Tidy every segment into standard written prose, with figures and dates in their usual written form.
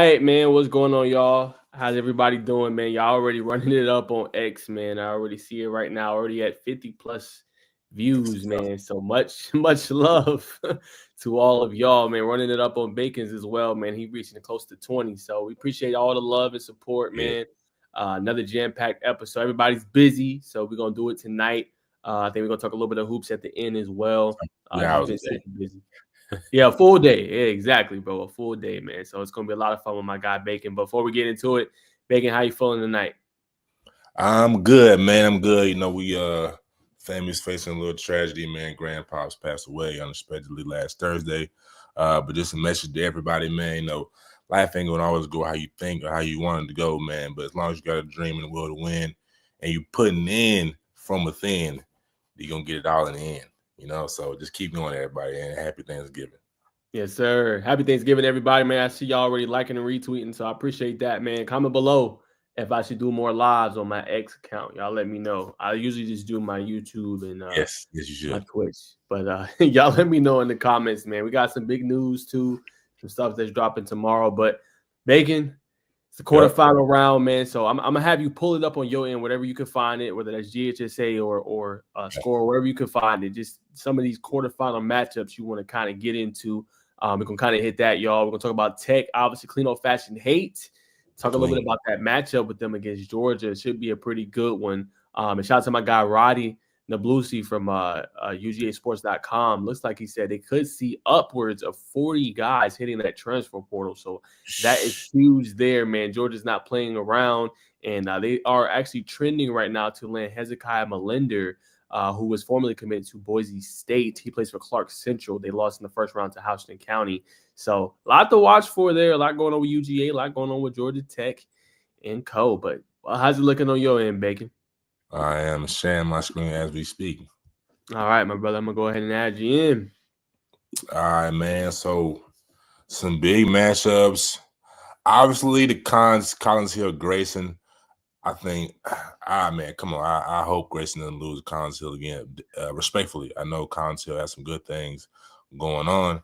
right, man. What's going on, y'all? How's everybody doing, man? Y'all already running it up on X, man. I already see it right now. Already at 50 plus views, man. So much, much love to all of y'all, man. Running it up on Bacon's as well, man. He reaching close to 20. So we appreciate all the love and support, Yeah, man. Another jam-packed episode. Everybody's busy, so we're gonna do it tonight. I think we're gonna talk a little bit of hoops at the end as well. Just 3 hours a been day. super busy. Yeah, a full day. Yeah, exactly, bro. A full day, man. So it's gonna be a lot of fun with my guy Bacon. Before we get into it, Bacon, how you feeling tonight? I'm good, man. I'm good. We family's facing a little tragedy, man. Grandpa's passed away unexpectedly last Thursday. But just a message to everybody, man. Life ain't gonna always go how you think or how you want it to go, man. But as long as you got a dream and a will to win and you putting in from within, you're gonna get it all in the end. So just keep going, everybody, and happy Thanksgiving. Yes, sir. Happy Thanksgiving, everybody, man. I see y'all already liking and retweeting, so I appreciate that, man. Comment below if I should do more lives on my X account. Y'all let me know. I usually just do my YouTube and Yes, you my should. Twitch, but y'all let me know in the comments, man. We got some big news too, some stuff that's dropping tomorrow. But Bacon, it's the Yep. quarterfinal round, man. So I'm gonna have you pull it up on your end, whatever you can find it, whether that's GHSA or Score, wherever you can find it. Just some of these quarterfinal matchups you want to kind of get into. We're gonna kind of hit that, y'all. We're gonna talk about Tech, obviously, clean old fashioned hate. Talk a little bit Clean. about that matchup with them against Georgia. It should be a pretty good one. And shout out to my guy Roddy Nablusi from UGAsports.com. Looks like he said they could see upwards of 40 guys hitting that transfer portal. So that is huge there, man. Georgia's not playing around, and they are actually trending right now to land Hezekiah Melinder, who was formerly committed to Boise State. He plays for Clark Central. They lost in the first round to Houston County. So a lot to watch for there. A lot going on with UGA, a lot going on with Georgia Tech and co. But how's it looking on your end, Bacon? I am sharing my screen as we speak. All right, my brother. I'm going to go ahead and add you in. All right, man. So some big matchups. Obviously, the Collins Hill, Grayson. I think, man, come on. I hope Grayson doesn't lose to Collins Hill again. Respectfully, I know Collins Hill has some good things going on.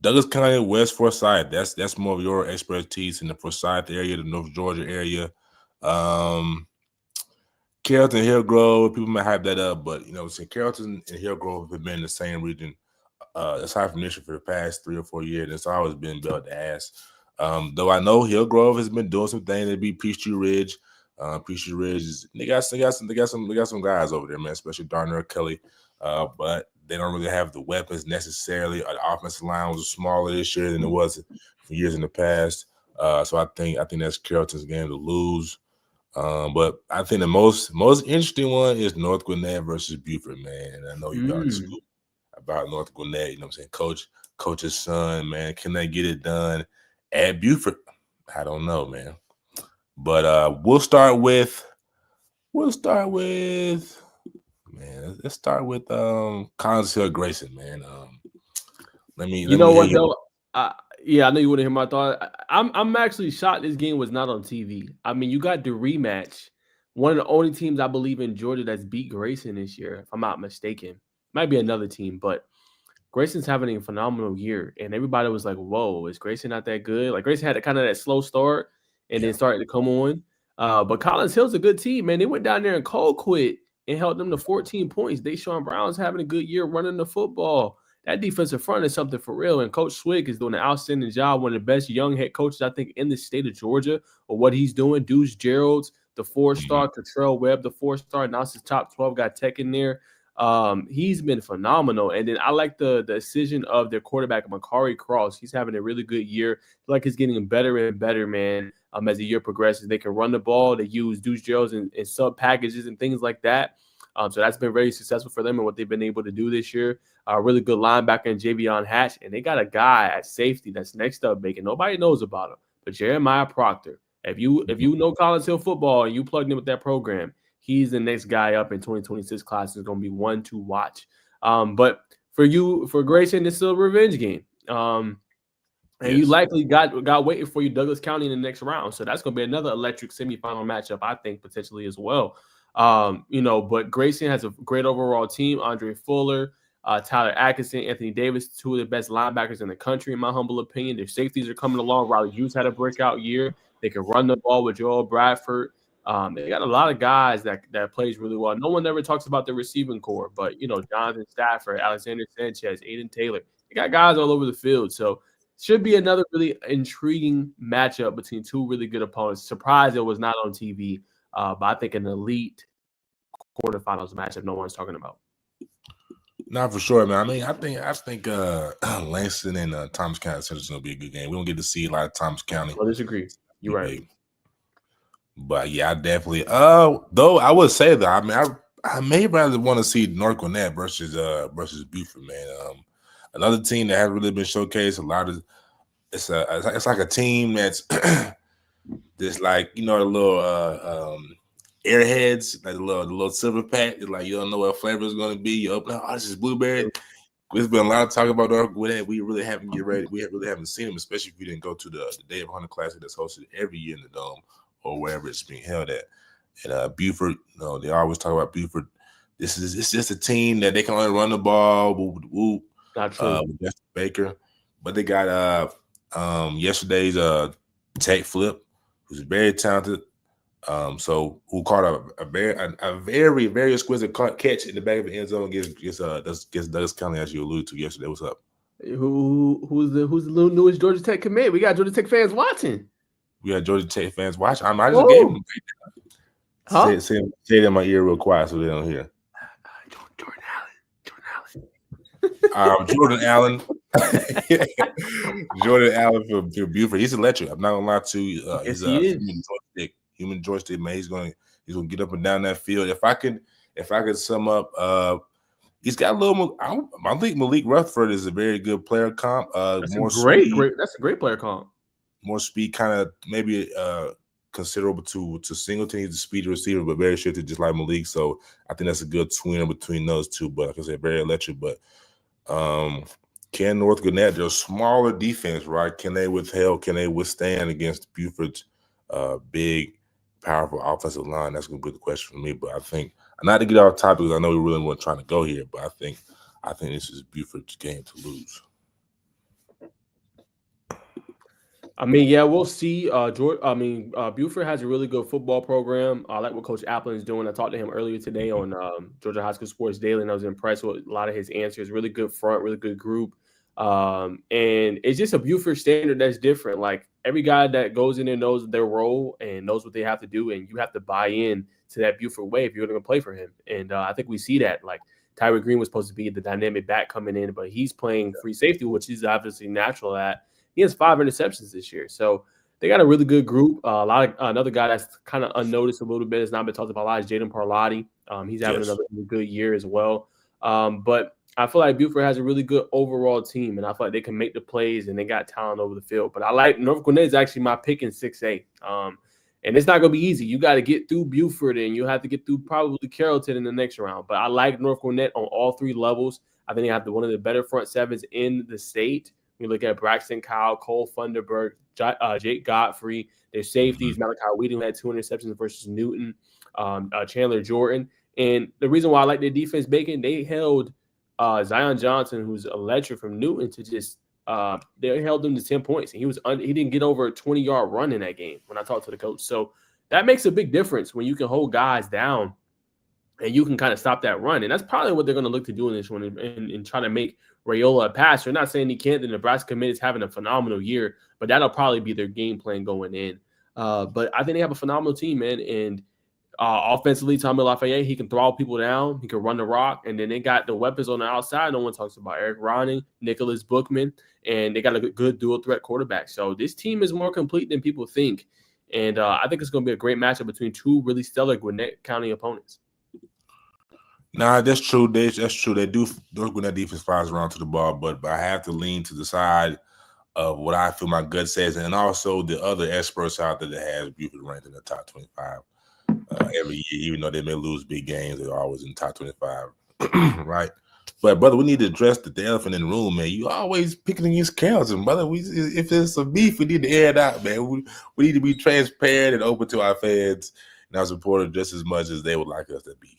Douglas County, West Forsyth. That's more of your expertise in the Forsyth area, the North Georgia area. Carrollton, Hillgrove, people might hype that up, but Carrollton and Hillgrove have been in the same region aside from this for the past 3 or 4 years. It's always been built to ass. Though I know Hillgrove has been doing some things to beat Peachtree Ridge. Peachtree Ridge they got some guys over there, man, especially Darnell Kelly. But they don't really have the weapons necessarily. The offensive line was smaller this year than it was for years in the past. So I think that's Carrollton's game to lose. But I think the most interesting one is North Gwinnett versus Buford, man. And I know you got the scoop about North Gwinnett. You know what I'm saying? Coach's son, man. Can they get it done at Buford? I don't know, man. But we'll start with man. Let's start with Collins Hill Grayson, man. Let me You know hear what you. though? Yeah, I know you want to hear my thought. I'm actually shocked this game was not on TV. I mean, you got the rematch. One of the only teams I believe in Georgia that's beat Grayson this year, if I'm not mistaken. Might be another team, but Grayson's having a phenomenal year, and everybody was like, "Whoa, is Grayson not that good?" Like Grayson had kind of that slow start, and then started to come on. But Collins Hill's a good team, man. They went down there and cold quit and held them to 14 points. Deshaun Brown's having a good year running the football. That defensive front is something for real, and Coach Swig is doing an outstanding job. One of the best young head coaches I think in the state of Georgia, or what he's doing. Deuce Gerald's the 4-star, Cottrell Webb the 4-star. Now it's his top 12. Got Tech in there. He's been phenomenal. And then I like the decision of their quarterback, Makari Cross. He's having a really good year. I feel like he's getting better and better, man, as the year progresses. They can run the ball. They use Deuce Gerald's and sub packages and things like that. So that's been very successful for them and what they've been able to do this year. Really good linebacker in Javion Hatch. And they got a guy at safety that's next up Bacon. Nobody knows about him. But Jeremiah Proctor. If you know Collins Hill football and you plugged in with that program, he's the next guy up in 2026 class. Is going to be one to watch. But for Grayson, this is a revenge game. And you likely got waiting for you Douglas County in the next round. So that's going to be another electric semifinal matchup, I think, potentially as well. But Grayson has a great overall team. Andre Fuller, Tyler Atkinson, Anthony Davis, two of the best linebackers in the country, in my humble opinion. Their safeties are coming along. Riley Hughes had a breakout year. They can run the ball with Joel Bradford. They got a lot of guys that plays really well. No one ever talks about the receiving core, but Jonathan Stafford, Alexander Sanchez, Aiden Taylor. They got guys all over the field. So should be another really intriguing matchup between two really good opponents. Surprised it was not on TV, but I think an elite quarterfinals matchup no one's talking about. Not for sure, man. I mean, I think Langston and Thomas County is going to be a good game. We don't get to see a lot of Thomas County. I disagree. You're right. Big. But yeah, I definitely. Though I would say that I mean, I may rather want to see North Gwinnett versus Buford, man. Another team that has really been showcased. A lot of it's like a team that's just like the little airheads, like the little silver pack. It's like you don't know what flavor is going to be. You open, this is blueberry. There's been a lot of talk about North Gwinnett. We really haven't We really haven't seen them, especially if you didn't go to the Day of Hunter Classic that's hosted every year in the Dome or wherever it's being held at. And Buford, they always talk about Buford. It's just a team that they can only run the ball. Whoop. Not true. With Justin Baker, but they got yesterday's Tech Flip, who's very talented. So who caught a very very exquisite catch in the back of the end zone against Douglas County, as you alluded to yesterday. What's up? Who's the newest Georgia Tech commit? We got Georgia Tech fans watching. We got Georgia Tech fans watching. I just gave them. Huh? Say it in my ear real quiet so they don't hear. Jordan Allen. Jordan Allen for Buford. He's electric. I'm not gonna lie to you. He's a human joystick, man. He's gonna get up and down that field. If I could sum up, he's got a little. I think Malik Rutherford is a very good player comp. That's a great player comp. More speed, kind of maybe considerable to Singleton. He's a speedy receiver, but very shifted, just like Malik. So I think that's a good tweener between those two. But like I said, very electric. But can North Gwinnett, they're a smaller defense, right? Can they withstand against Buford's big, powerful offensive line? That's going to be the question for me. But I think, not to get off topic, because I know we really weren't trying to go here, but I think this is Buford's game to lose. I mean, yeah, we'll see. Buford has a really good football program. I like what Coach Applin is doing. I talked to him earlier today on Georgia High School Sports Daily, and I was impressed with a lot of his answers. Really good front, really good group. And it's just a Buford standard that's different. Like, every guy that goes in there knows their role and knows what they have to do, and you have to buy in to that Buford way if you're going to play for him. And I think we see that. Like, Tyler Green was supposed to be the dynamic back coming in, but he's playing free safety, which he's obviously natural at. He has 5 interceptions this year. So they got a really good group. Another guy that's kind of unnoticed a little bit, has not been talked about a lot, is Jaden Parlati. He's having another really good year as well. But I feel like Buford has a really good overall team, and I feel like they can make the plays, and they got talent over the field. But I like North Gwinnett is actually my pick in 6A. And it's not going to be easy. You got to get through Buford, and you'll have to get through probably Carrollton in the next round. But I like North Gwinnett on all 3 levels. I think they have one of the better front sevens in the state. We look at Braxton Kyle, Cole Funderburg, Jake Godfrey. Their safeties, Malachi Wheaton had 2 interceptions versus Newton, Chandler Jordan. And the reason why I like their defense, Bacon, they held Zion Johnson, who's electric from Newton, to just they held him to 10 points. And he didn't get over a 20-yard run in that game when I talked to the coach. So that makes a big difference when you can hold guys down and you can kind of stop that run. And that's probably what they're going to look to do in this one and try to make Rayola a passer. Not saying he can't. The Nebraska commit is having a phenomenal year, but that'll probably be their game plan going in. But I think they have a phenomenal team, man. And offensively, Tommy Lafayette, he can throw people down. He can run the rock. And then they got the weapons on the outside. No one talks about Eric Ronning, Nicholas Bookman, and they got a good dual threat quarterback. So this team is more complete than people think. And I think it's going to be a great matchup between 2 really stellar Gwinnett County opponents. Nah, that's true. That's true. They do. North Gwinnett defense fires around to the ball, but I have to lean to the side of what I feel my gut says, and also the other experts out there that has Buford ranked in the top 25 every year. Even though they may lose big games, they're always in the top 25, right? But brother, we need to address the elephant in the room, man. You always picking against Carrollton, brother. If there's some beef, we need to air it out, man. We need to be transparent and open to our fans and our supporters just as much as they would like us to be.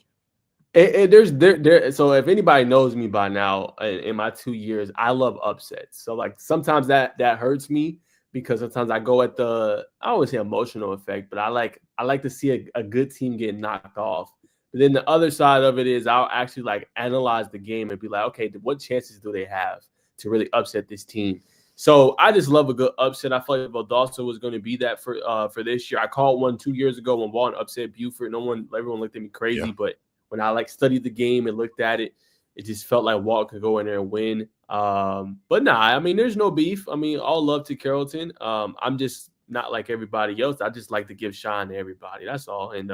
So if anybody knows me by now, in my 2 years, I love upsets. So like sometimes that hurts me because sometimes I go at I always say emotional effect, but I like to see a good team get knocked off. But then the other side of it is I'll actually like analyze the game and be like, okay, what chances do they have to really upset this team? So I just love a good upset. I feel like Valdosta was going to be that for this year. I called one 2 years ago when Vaughn upset Buford. Everyone looked at me Yeah. crazy, but when I like studied the game and looked at it, it just felt like Walt could go in there and win. But nah, I mean, there's no beef. I mean, all love to Carrollton. I'm just not like everybody else. I just like to give shine to everybody. That's all. And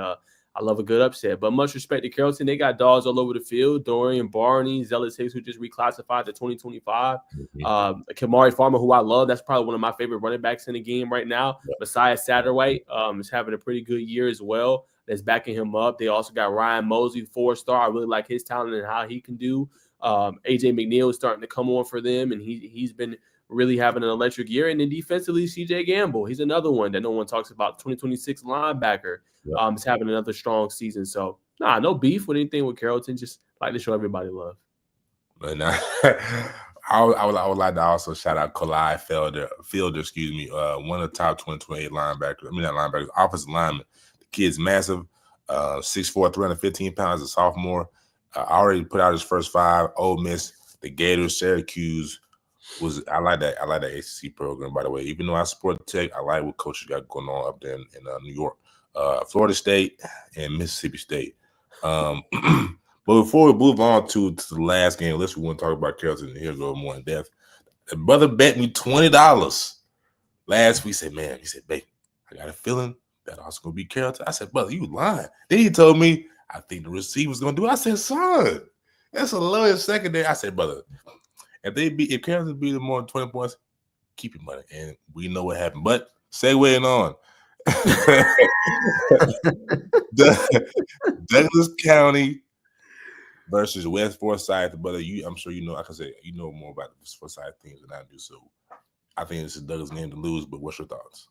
I love a good upset. But much respect to Carrollton. They got dogs all over the field. Dorian Barney, Zealous Hicks, who just reclassified to 2025. Mhm. Kamari Farmer, who I love. That's probably one of my favorite running backs in the game right now. Yeah. Messiah Satterwhite is having a pretty good year as well. That's backing him up. They also got Ryan Mosley, 4-star. I really like his talent and how he can do. AJ McNeil is starting to come on for them, and he's been really having an electric year. And then defensively, CJ Gamble, he's another one that no one talks about. 2026 linebacker Yeah. is having another strong season. So no beef with anything with Carrollton. Just like to show everybody love. But now, I would like to also shout out Kalai Fielder, excuse me, one of the top 2028 linebackers. I mean, not linebackers, offensive lineman. The kid's massive, 6'4", 315 pounds, a sophomore. Already put out his first 5. Ole Miss, the Gators, Syracuse. I like that. I like that ACC program, by the way. Even though I support Tech, I like what coaches got going on up there in New York, Florida State, and Mississippi State. But before we move on to the last game, let's want to talk about Carrollton and here go more in depth. The brother bet me $20 last week. Said, man, he said, babe, I got a feeling that I was gonna be Carrollton. I said, brother, you lying. Then he told me, I think the receiver's gonna do it. I said, son, that's a lowest secondary. I said, brother, if Carrollton beat them more than 20 points, keep your money. And we know what happened. But segueing on. Douglas County versus West Forsyth, brother. I'm sure you know. Like I said, you know more about the Forsyth teams than I do. So I think this is Douglas' game to lose. But what's your thoughts?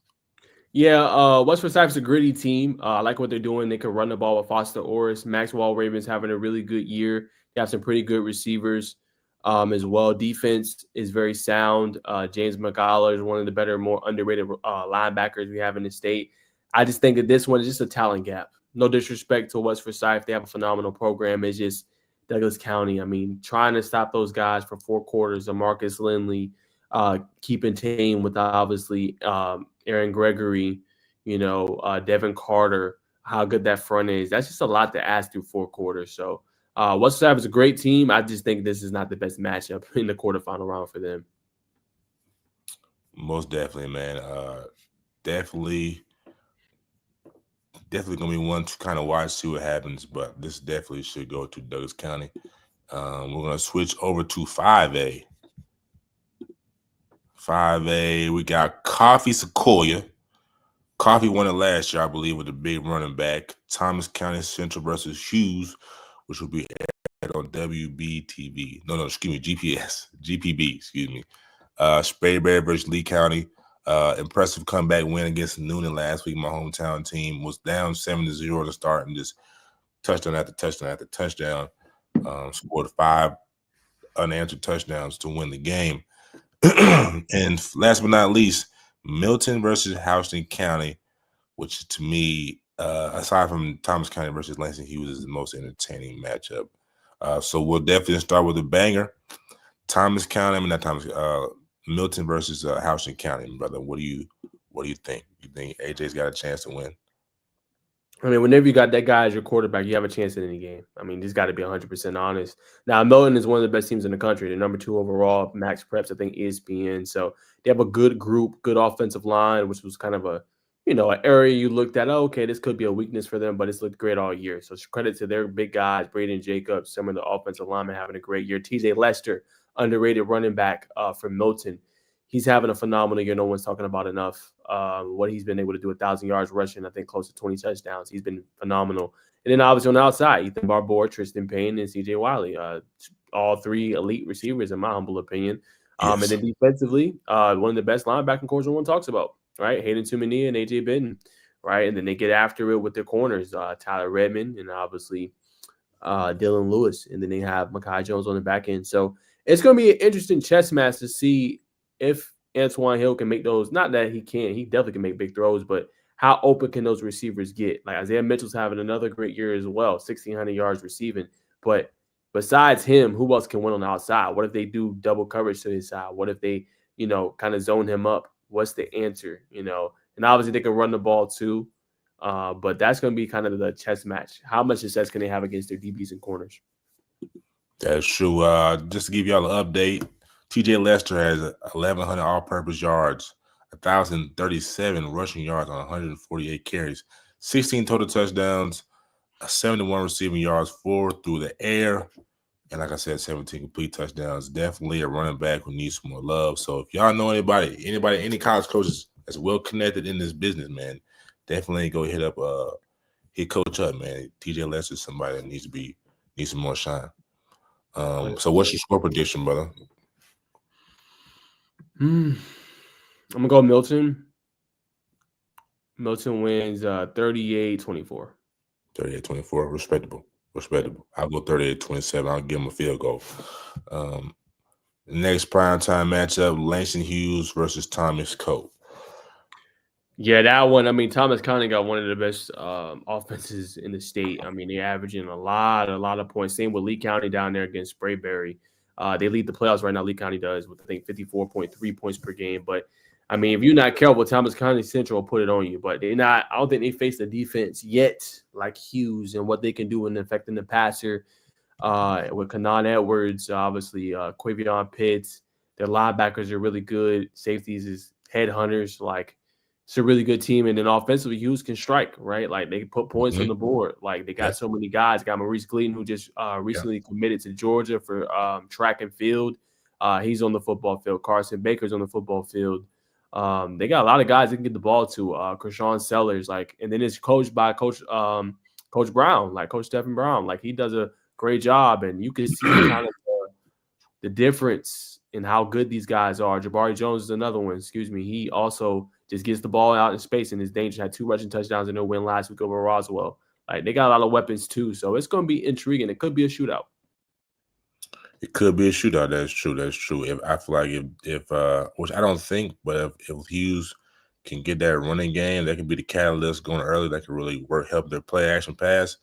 Yeah, West Forsyth's a gritty team. I like what they're doing. They can run the ball with Foster Oris. Maxwell Ravens having a really good year. They have some pretty good receivers as well. Defense is very sound. James McCullough is one of the better, more underrated linebackers we have in the state. I just think that this one is just a talent gap. No disrespect to West Forsyth. They have a phenomenal program. It's just Douglas County. I mean, trying to stop those guys for 4 quarters of Marcus Lindley, keeping tame with obviously Aaron Gregory, Devin Carter, how good that front is. That's just a lot to ask through 4 quarters. So West Side is a great team. I just think this is not the best matchup in the quarterfinal round for them. Most definitely, man. Definitely gonna be one to kind of watch, see what happens. But this definitely should go to Douglas County. We're gonna switch over to 5A. 5A, we got Coffee Sequoia. Coffee won it last year, I believe, with a big running back. Thomas County Central versus Hughes, which will be aired on WBTV. No, excuse me, GPB, excuse me. Sprayberry versus Lee County. Impressive comeback win against Noonan last week. My hometown team was down 7-0 to start and just touchdown after touchdown after touchdown. Scored 5 unanswered touchdowns to win the game. And last but not least, Milton versus Houston County, which to me, aside from Thomas County versus Lansing Hughes, is the most entertaining matchup. So we'll definitely start with a banger. Milton versus Houston County, brother. What do you think? You think AJ's got a chance to win? I mean, whenever you got that guy as your quarterback, you have a chance in any game. I mean, just got to be 100% honest. Now, Milton is one of the best teams in the country. They're number 2 overall. Max Preps, I think, ESPN. So they have a good group, good offensive line, which was kind of an area you looked at. Oh, okay, this could be a weakness for them, but it's looked great all year. So credit to their big guys, Braden Jacobs, some of the offensive linemen having a great year. TJ Lester, underrated running back from Milton. He's having a phenomenal year. No one's talking about enough. What he's been able to do, 1,000 yards rushing, I think close to 20 touchdowns. He's been phenomenal. And then obviously on the outside, Ethan Barbour, Tristan Payne, and CJ Wiley, all 3 elite receivers in my humble opinion. Yes. And then defensively, one of the best linebacking corps no one talks about, right? Hayden Tumania and AJ Benton, right? And then they get after it with their corners, Tyler Redmond, and obviously Dylan Lewis, and then they have Makai Jones on the back end. So it's going to be an interesting chess match to see if Antoine Hill can make those. Not that he can, he definitely can make big throws, but how open can those receivers get? Like Isaiah Mitchell's having another great year as well, 1,600 yards receiving. But besides him, who else can win on the outside? What if they do double coverage to his side? What if they, kind of zone him up? What's the answer? And obviously they can run the ball too. But that's going to be kind of the chess match. How much success can they have against their DBs and corners? That's true. Just to give y'all an update, TJ Lester has 1,100 all-purpose yards, 1,037 rushing yards on 148 carries, 16 total touchdowns, 71 receiving yards, 4 through the air, and like I said, 17 complete touchdowns. Definitely a running back who needs some more love. So if y'all know any college coaches that's well connected in this business, man, definitely go hit coach up, man. TJ Lester is somebody that needs some more shine. So what's your score prediction, brother? I'm gonna go Milton. Milton wins 38-24. 38-24, respectable. I'll go 38-27. I'll give him a field goal. Next primetime matchup: Langston Hughes versus Thomas Cope. Yeah, that one. I mean, Thomas kind of got one of the best offenses in the state. I mean, they're averaging a lot of points. Same with Lee County down there against Sprayberry. They lead the playoffs right now. Lee County does with I think 54.3 points per game. But I mean, if you're not careful, Thomas County Central will put it on you. But they're not. I don't think they face the defense yet like Hughes and what they can do in affecting the passer. With Kanan Edwards, obviously Quavion Pitts. Their linebackers are really good. Safeties is headhunters. Like it's a really good team. And then offensively, Hughes can strike, right? Like they put points on the board. Like they got so many guys. Got Maurice Gleaton, who just recently committed to Georgia for track and field. He's on the football field. Carson Baker's on the football field. They got a lot of guys that can get the ball to. Krishawn Sellers, and then it's coached by Coach Brown, like Coach Stephen Brown. Like he does a great job, and you can see kind of the difference in how good these guys are. Jabari Jones is another one. Excuse me. He also just gets the ball out in space and is dangerous. Had 2 rushing touchdowns in their win last week over Roswell. Like they got a lot of weapons too, so it's going to be intriguing. It could be a shootout. It could be a shootout. That's true. If I feel like if which I don't think, but if Hughes can get that running game, that can be the catalyst going early. That can really help their play action pass.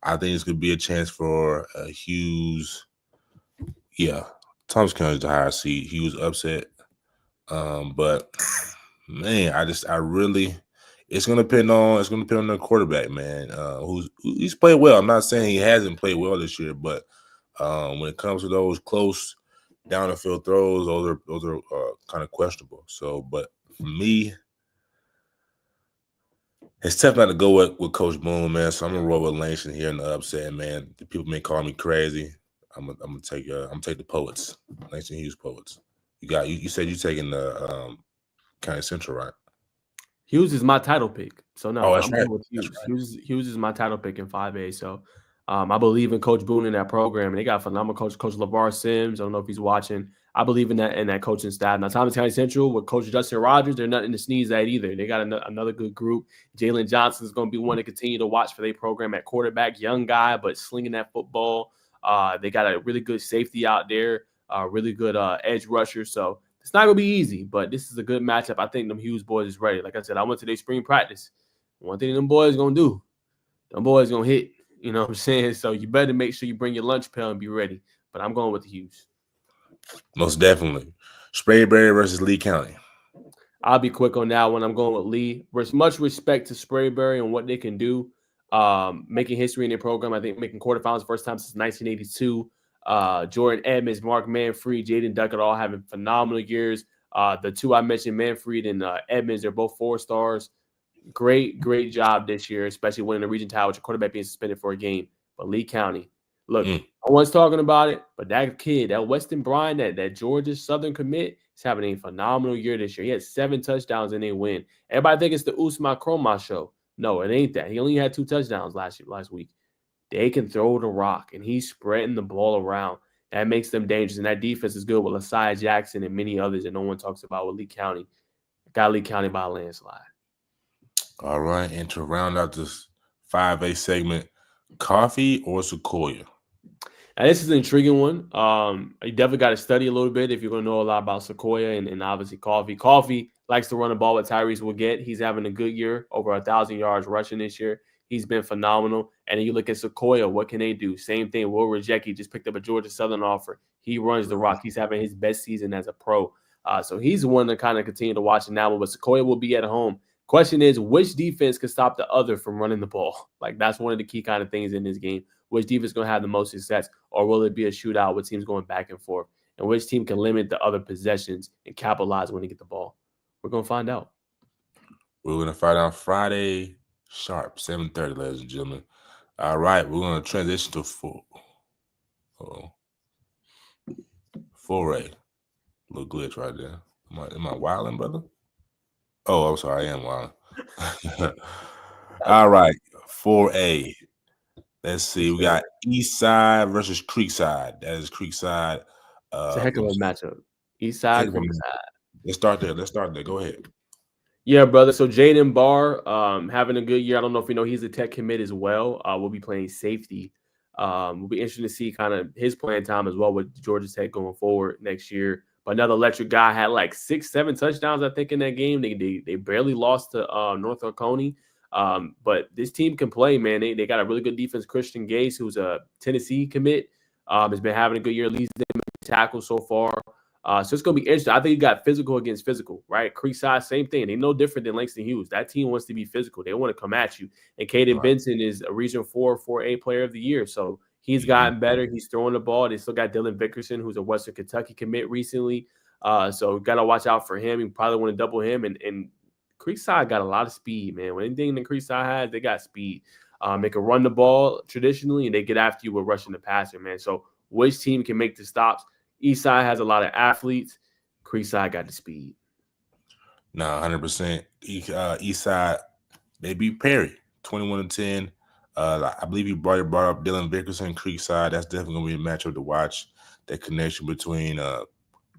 I think this could be a chance for Hughes. Yeah, Thomas County's the higher seed. Hughes upset, but man, it's gonna depend on the quarterback, man. He's played well. I'm not saying he hasn't played well this year, but when it comes to those close down the field throws, those are kind of questionable. So, but for me, it's tough not to go with Coach Boone, man. So I'm gonna roll with Langston here in the upset, man. The people may call me crazy. I'm gonna take the Poets, Langston Hughes Poets. You said you're taking the County Central, right? Hughes is my title pick. So no, that's I'm right. going with Hughes. Hughes is my title pick in 5A. So I believe in Coach Boone in that program. And they got a phenomenal coach, Coach LeVar Sims. I don't know if he's watching. I believe in that coaching staff. Now, Thomas County Central with Coach Justin Rogers, they're nothing to sneeze at either. They got another good group. Jalen Johnson is going to be one to continue to watch for their program at quarterback. Young guy, but slinging that football. They got a really good safety out there, really good edge rusher. So it's not going to be easy, but this is a good matchup. I think them Hughes boys is ready. Like I said, I went to their spring practice. One thing them boys going to do, them boys going to hit. You know what I'm saying? So you better make sure you bring your lunch pail and be ready. But I'm going with the Hughes. Most definitely. Sprayberry versus Lee County. I'll be quick on that one. I'm going with Lee. With much respect to Sprayberry and what they can do, making history in their program. I think making quarterfinals first time since 1982. Jordan Edmonds, Mark Manfred, Jaden Duckett all having phenomenal years. The two I mentioned, Manfred and Edmonds, they're both 4 stars. Great job this year, especially winning the region title with your quarterback being suspended for a game. But Lee County, look, no one's talking about it, but that kid, that Weston Bryan, that Georgia Southern commit, is having a phenomenal year this year. He had 7 touchdowns and they win. Everybody think it's the Usman Kroma show. No, it ain't that. He only had 2 touchdowns last week. They can throw the rock, and he's spreading the ball around. That makes them dangerous, and that defense is good with Lasai Jackson and many others that no one talks about with Lee County. Got Lee County by a landslide. All right, and to round out this 5A segment, Coffee or Sequoia? And this is an intriguing one. You definitely got to study a little bit if you're going to know a lot about Sequoia and obviously Coffee. Coffee likes to run the ball with Tyrese will get. He's having a good year, over 1,000 yards rushing this year. He's been phenomenal. And then you look at Sequoia, what can they do? Same thing. Will Rejecki just picked up a Georgia Southern offer. He runs the rock. He's having his best season as a pro. So he's the one to kind of continue to watch in that one. But Sequoia will be at home. Question is, which defense can stop the other from running the ball? Like that's one of the key kind of things in this game. Which defense is going to have the most success, or will it be a shootout with teams going back and forth? And which team can limit the other possessions and capitalize when they get the ball? We're going to find out. We're gonna find out Friday sharp, 7:30, ladies and gentlemen. All right, we're gonna transition to oh, foray. Little glitch right there. Am I wilding, brother? Oh, I'm sorry, I am wilding. All right, 4A. Let's see. We got East Side versus Creekside. That is Creekside. It's a heck of a matchup. East Heck side, of a Creek match. side. Let's start there. Go ahead. Yeah, brother. So Jaden Barr having a good year. I don't know if you know he's a tech commit as well. We'll be playing safety. Will be interesting to see kind of his playing time as well with Georgia Tech going forward next year. But another electric guy had like 6, 7 touchdowns, I think, in that game. They barely lost to North Oconee. But this team can play, man. They got a really good defense. Christian Gase, who's a Tennessee commit, has been having a good year. Leads them in tackles so far. So it's going to be interesting. I think you got physical against physical, right? Creekside, same thing. They no different than Langston Hughes. That team wants to be physical. They want to come at you. And Caden Right. Benson is a Region 4, 4A player of the year. So he's Mhm. gotten better. He's throwing the ball. They still got Dylan Vickerson, who's a Western Kentucky commit recently. So got to watch out for him. You probably want to double him. And Creekside got a lot of speed, man. When anything that Creekside has, they got speed. They can run the ball traditionally, and they get after you with rushing the passer, man. So which team can make the stops? Eastside has a lot of athletes. Creekside got the speed. No, 100%. East Side, they beat Perry 21-10. I believe you brought up Dylan Vickerson, Creekside. That's definitely going to be a matchup to watch. That connection between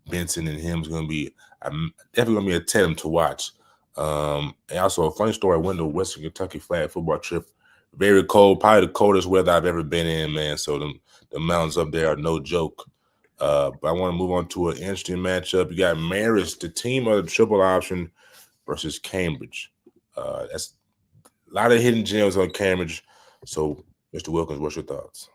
Benson and him is going to be definitely going to be a tandem to watch. And also, a funny story, I went to a Western Kentucky flag football trip. Very cold, probably the coldest weather I've ever been in, man. So the mountains up there are no joke. But I want to move on to an interesting matchup. You got Marist, the team of the triple option, versus Cambridge. That's a lot of hidden gems on Cambridge. So, Mr. Wilkins, what's your thoughts?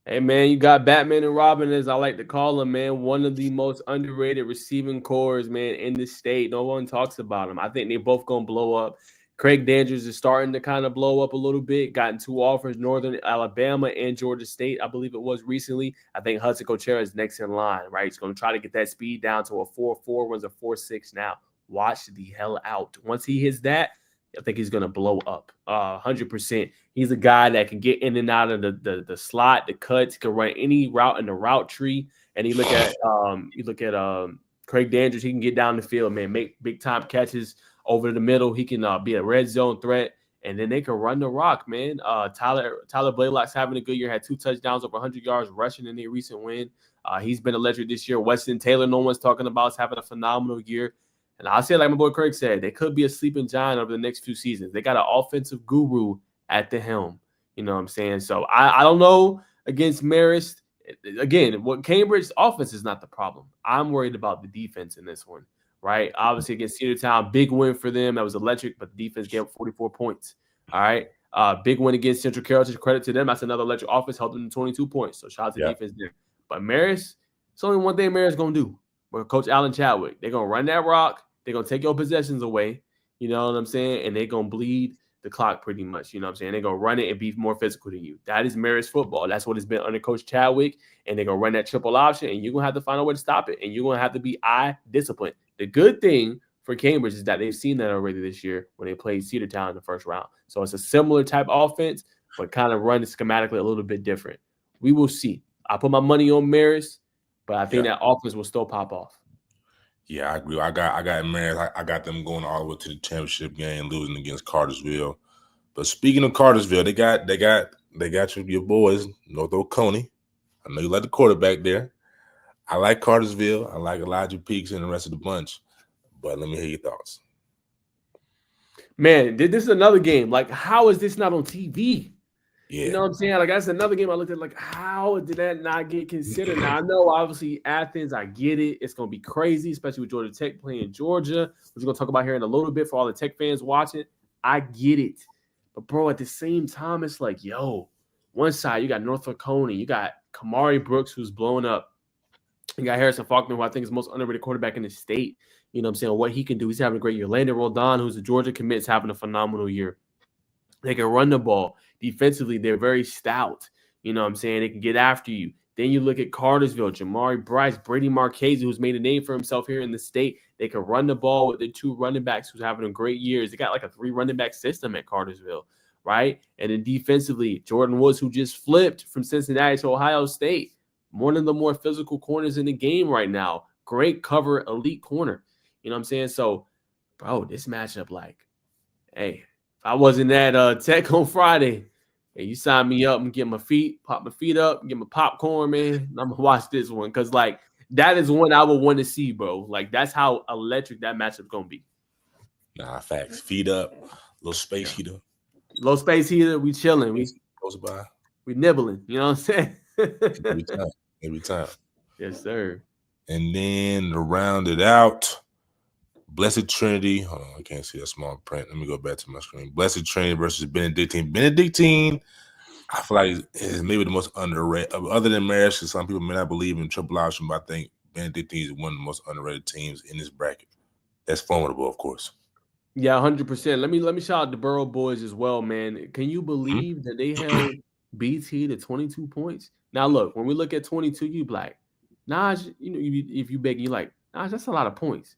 Hey, man, you got Batman and Robin, as I like to call them, man. One of the most underrated receiving cores, man, in the state. No one talks about them. I think they both going to blow up. Craig Dandridge is starting to kind of blow up a little bit. Gotten 2 offers, Northern Alabama and Georgia State, I believe it was recently. I think Hudson Cochera is next in line, right? He's going to try to get that speed down to a 4.4, runs a 4.6 now. Watch the hell out. Once he hits that, I think he's going to blow up 100%. He's a guy that can get in and out of the slot, the cuts, can run any route in the route tree. And you look at Craig Dandridge, he can get down the field, man, make big time catches over the middle. He can be a red zone threat, and then they can run the rock, man. Tyler Blaylock's having a good year, had 2 touchdowns, over 100 yards rushing in their recent win. He's been electric this year. Weston Taylor, no one's talking about, is having a phenomenal year. And I'll say, like my boy Craig said, they could be a sleeping giant over the next few seasons. They got an offensive guru at the helm. You know what I'm saying? So I don't know against Marist. Again, what Cambridge's offense is not the problem. I'm worried about the defense in this one, right? Obviously against Cedartown, big win for them. That was electric, but the defense gave up 44 points. All right. Big win against Central Carrollton. Credit to them. That's another electric offense, helped them to 22 points. So shout out to defense there. But Marist, it's only one thing Marist going to do. With Coach Allen Chadwick, they're going to run that rock. They're going to take your possessions away. You know what I'm saying? And they're going to bleed the clock pretty much. You know what I'm saying? They're going to run it and be more physical than you. That is Marist football. That's what it's been under Coach Chadwick. And they're going to run that triple option, and you're going to have to find a way to stop it. And you're going to have to be eye disciplined. The good thing for Cambridge is that they've seen that already this year when they played Cedartown in the first round. So it's a similar type offense, but kind of run schematically a little bit different. We will see. I put my money on Marist, but I think that offense will still pop off. Yeah, I agree. I got Marist. I got them going all the way to the championship game, losing against Cartersville. But speaking of Cartersville, they got your boys, North Oconee. I know you like the quarterback there. I like Cartersville. I like Elijah Peaks and the rest of the bunch. But let me hear your thoughts. Man, this is another game. Like, how is this not on TV? You Yeah. know what I'm saying? Like that's another game I looked at. Like, how did that not get considered? Now I know, obviously, Athens. I get it. It's gonna be crazy, especially with Georgia Tech playing Georgia, which we're gonna talk about here in a little bit for all the Tech fans watching. I get it, but bro, at the same time, it's like, yo, one side you got Norfolk Coney, you got Kamari Brooks who's blowing up. You got Harrison Faulkner, who I think is the most underrated quarterback in the state. You know what I'm saying? What he can do. He's having a great year. Landon Rodon, who's a Georgia commit, is having a phenomenal year. They can run the ball. Defensively, they're very stout. You know what I'm saying? They can get after you. Then you look at Cartersville, Jamari Bryce, Brady Marchese, who's made a name for himself here in the state. They can run the ball with the two running backs who's having a great years. They got like a 3 running back system at Cartersville, right? And then defensively, Jordan Woods, who just flipped from Cincinnati to Ohio State, one of the more physical corners in the game right now. Great cover, elite corner. You know what I'm saying? So, bro, this matchup, like, hey, if I wasn't at Tech on Friday, hey, you sign me up and pop my feet up, get my popcorn, man. I'm gonna watch this one because like that is one I would want to see, bro. Like that's how electric that matchup's gonna be. Nah, facts. Feet up, little space Yeah. heater. Low space heater, we chilling, Goes by we nibbling. You know what I'm saying? every time. Every time. Yes, sir. And then to round it out, Blessed Trinity. Hold on, I can't see that small print. Let me go back to my screen. Blessed Trinity versus Benedictine. Benedictine, I feel like is maybe the most underrated, other than Marist, because some people may not believe in triple option, but I think Benedictine is one of the most underrated teams in this bracket. That's formidable, of course. Yeah, 100%. Let me shout out the Borough boys as well, man. Can you believe that they held BT to 22 points? Now, look, when we look at 22, you black. Naj, if you bacon, you like, Naj, that's a lot of points.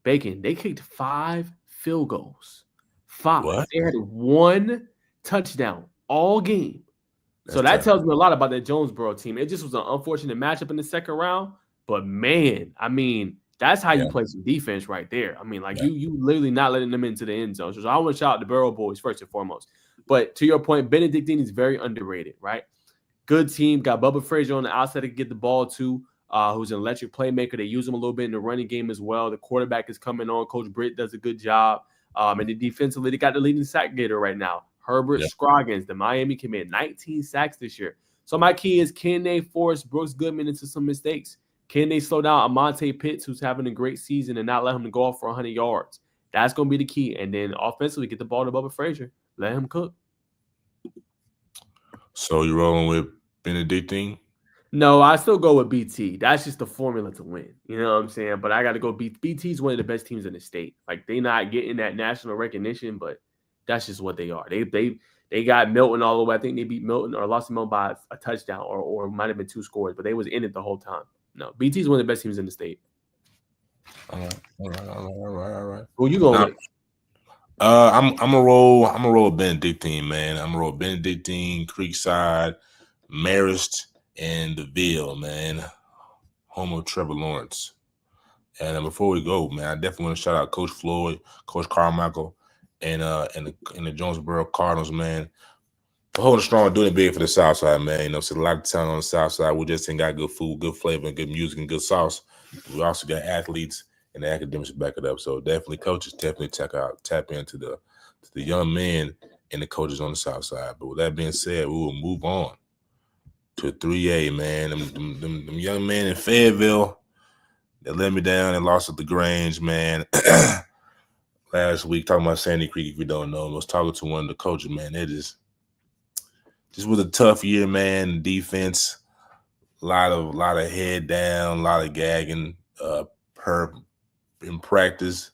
Bacon, they kicked 5 field goals. 5. What? They had 1 touchdown all game. So That's that tough. tells me a lot about that Jonesboro team. It just was an unfortunate matchup in the second round, but man, I mean, that's how Yeah. you play some defense right there. I mean, like Yeah. you literally not letting them into the end zone. So I want to shout out the Barrel Boys first and foremost. But to your point, Benedictine is very underrated, right? Good team. Got Bubba Frazier on the outside to get the ball to, who's an electric playmaker. They use him a little bit in the running game as well. The quarterback is coming on. Coach Britt does a good job. And the defensively, they got the leading sack getter right now. Herbert Yeah. Scroggins, the Miami commit, 19 sacks this year. So my key is, can they force Brooks Goodman into some mistakes? Can they slow down Amonte Pitts, who's having a great season, and not let him go off for 100 yards? That's going to be the key. And then offensively, get the ball to Bubba Frazier. Let him cook. So you're rolling with Benedictine? No, I still go with BT. That's just the formula to win. You know what I'm saying? But I got to go. BT's one of the best teams in the state. Like they not getting that national recognition, but that's just what they are. They got Milton all the way. I think they beat Milton or lost to Milton by a touchdown or might have been 2 scores, but they was in it the whole time. No, BT's one of the best teams in the state. All right. Who you going with? I'm gonna roll Benedictine, man. I'm gonna roll Benedictine, Creekside, Marist, and DeVille, man. Home of Trevor Lawrence. And before we go, man, I definitely want to shout out Coach Floyd, Coach Carmichael, and the Jonesboro Cardinals, man, for holding strong and doing it big for the South Side, man. You know, so a lot of talent on the South Side. We just ain't got good food, good flavor, and good music and good sauce. We also got athletes and the academics to back it up. So definitely, coaches, definitely tap into the young men and the coaches on the South Side. But with that being said, we will move on to 3A, man. Them young men in Fayetteville, they let me down and lost at the Grange, man. Last week, talking about Sandy Creek, if you don't know, I was talking to one of the coaches, man. It is this was a tough year, man. Defense, a lot of head down, a lot of gagging per in practice.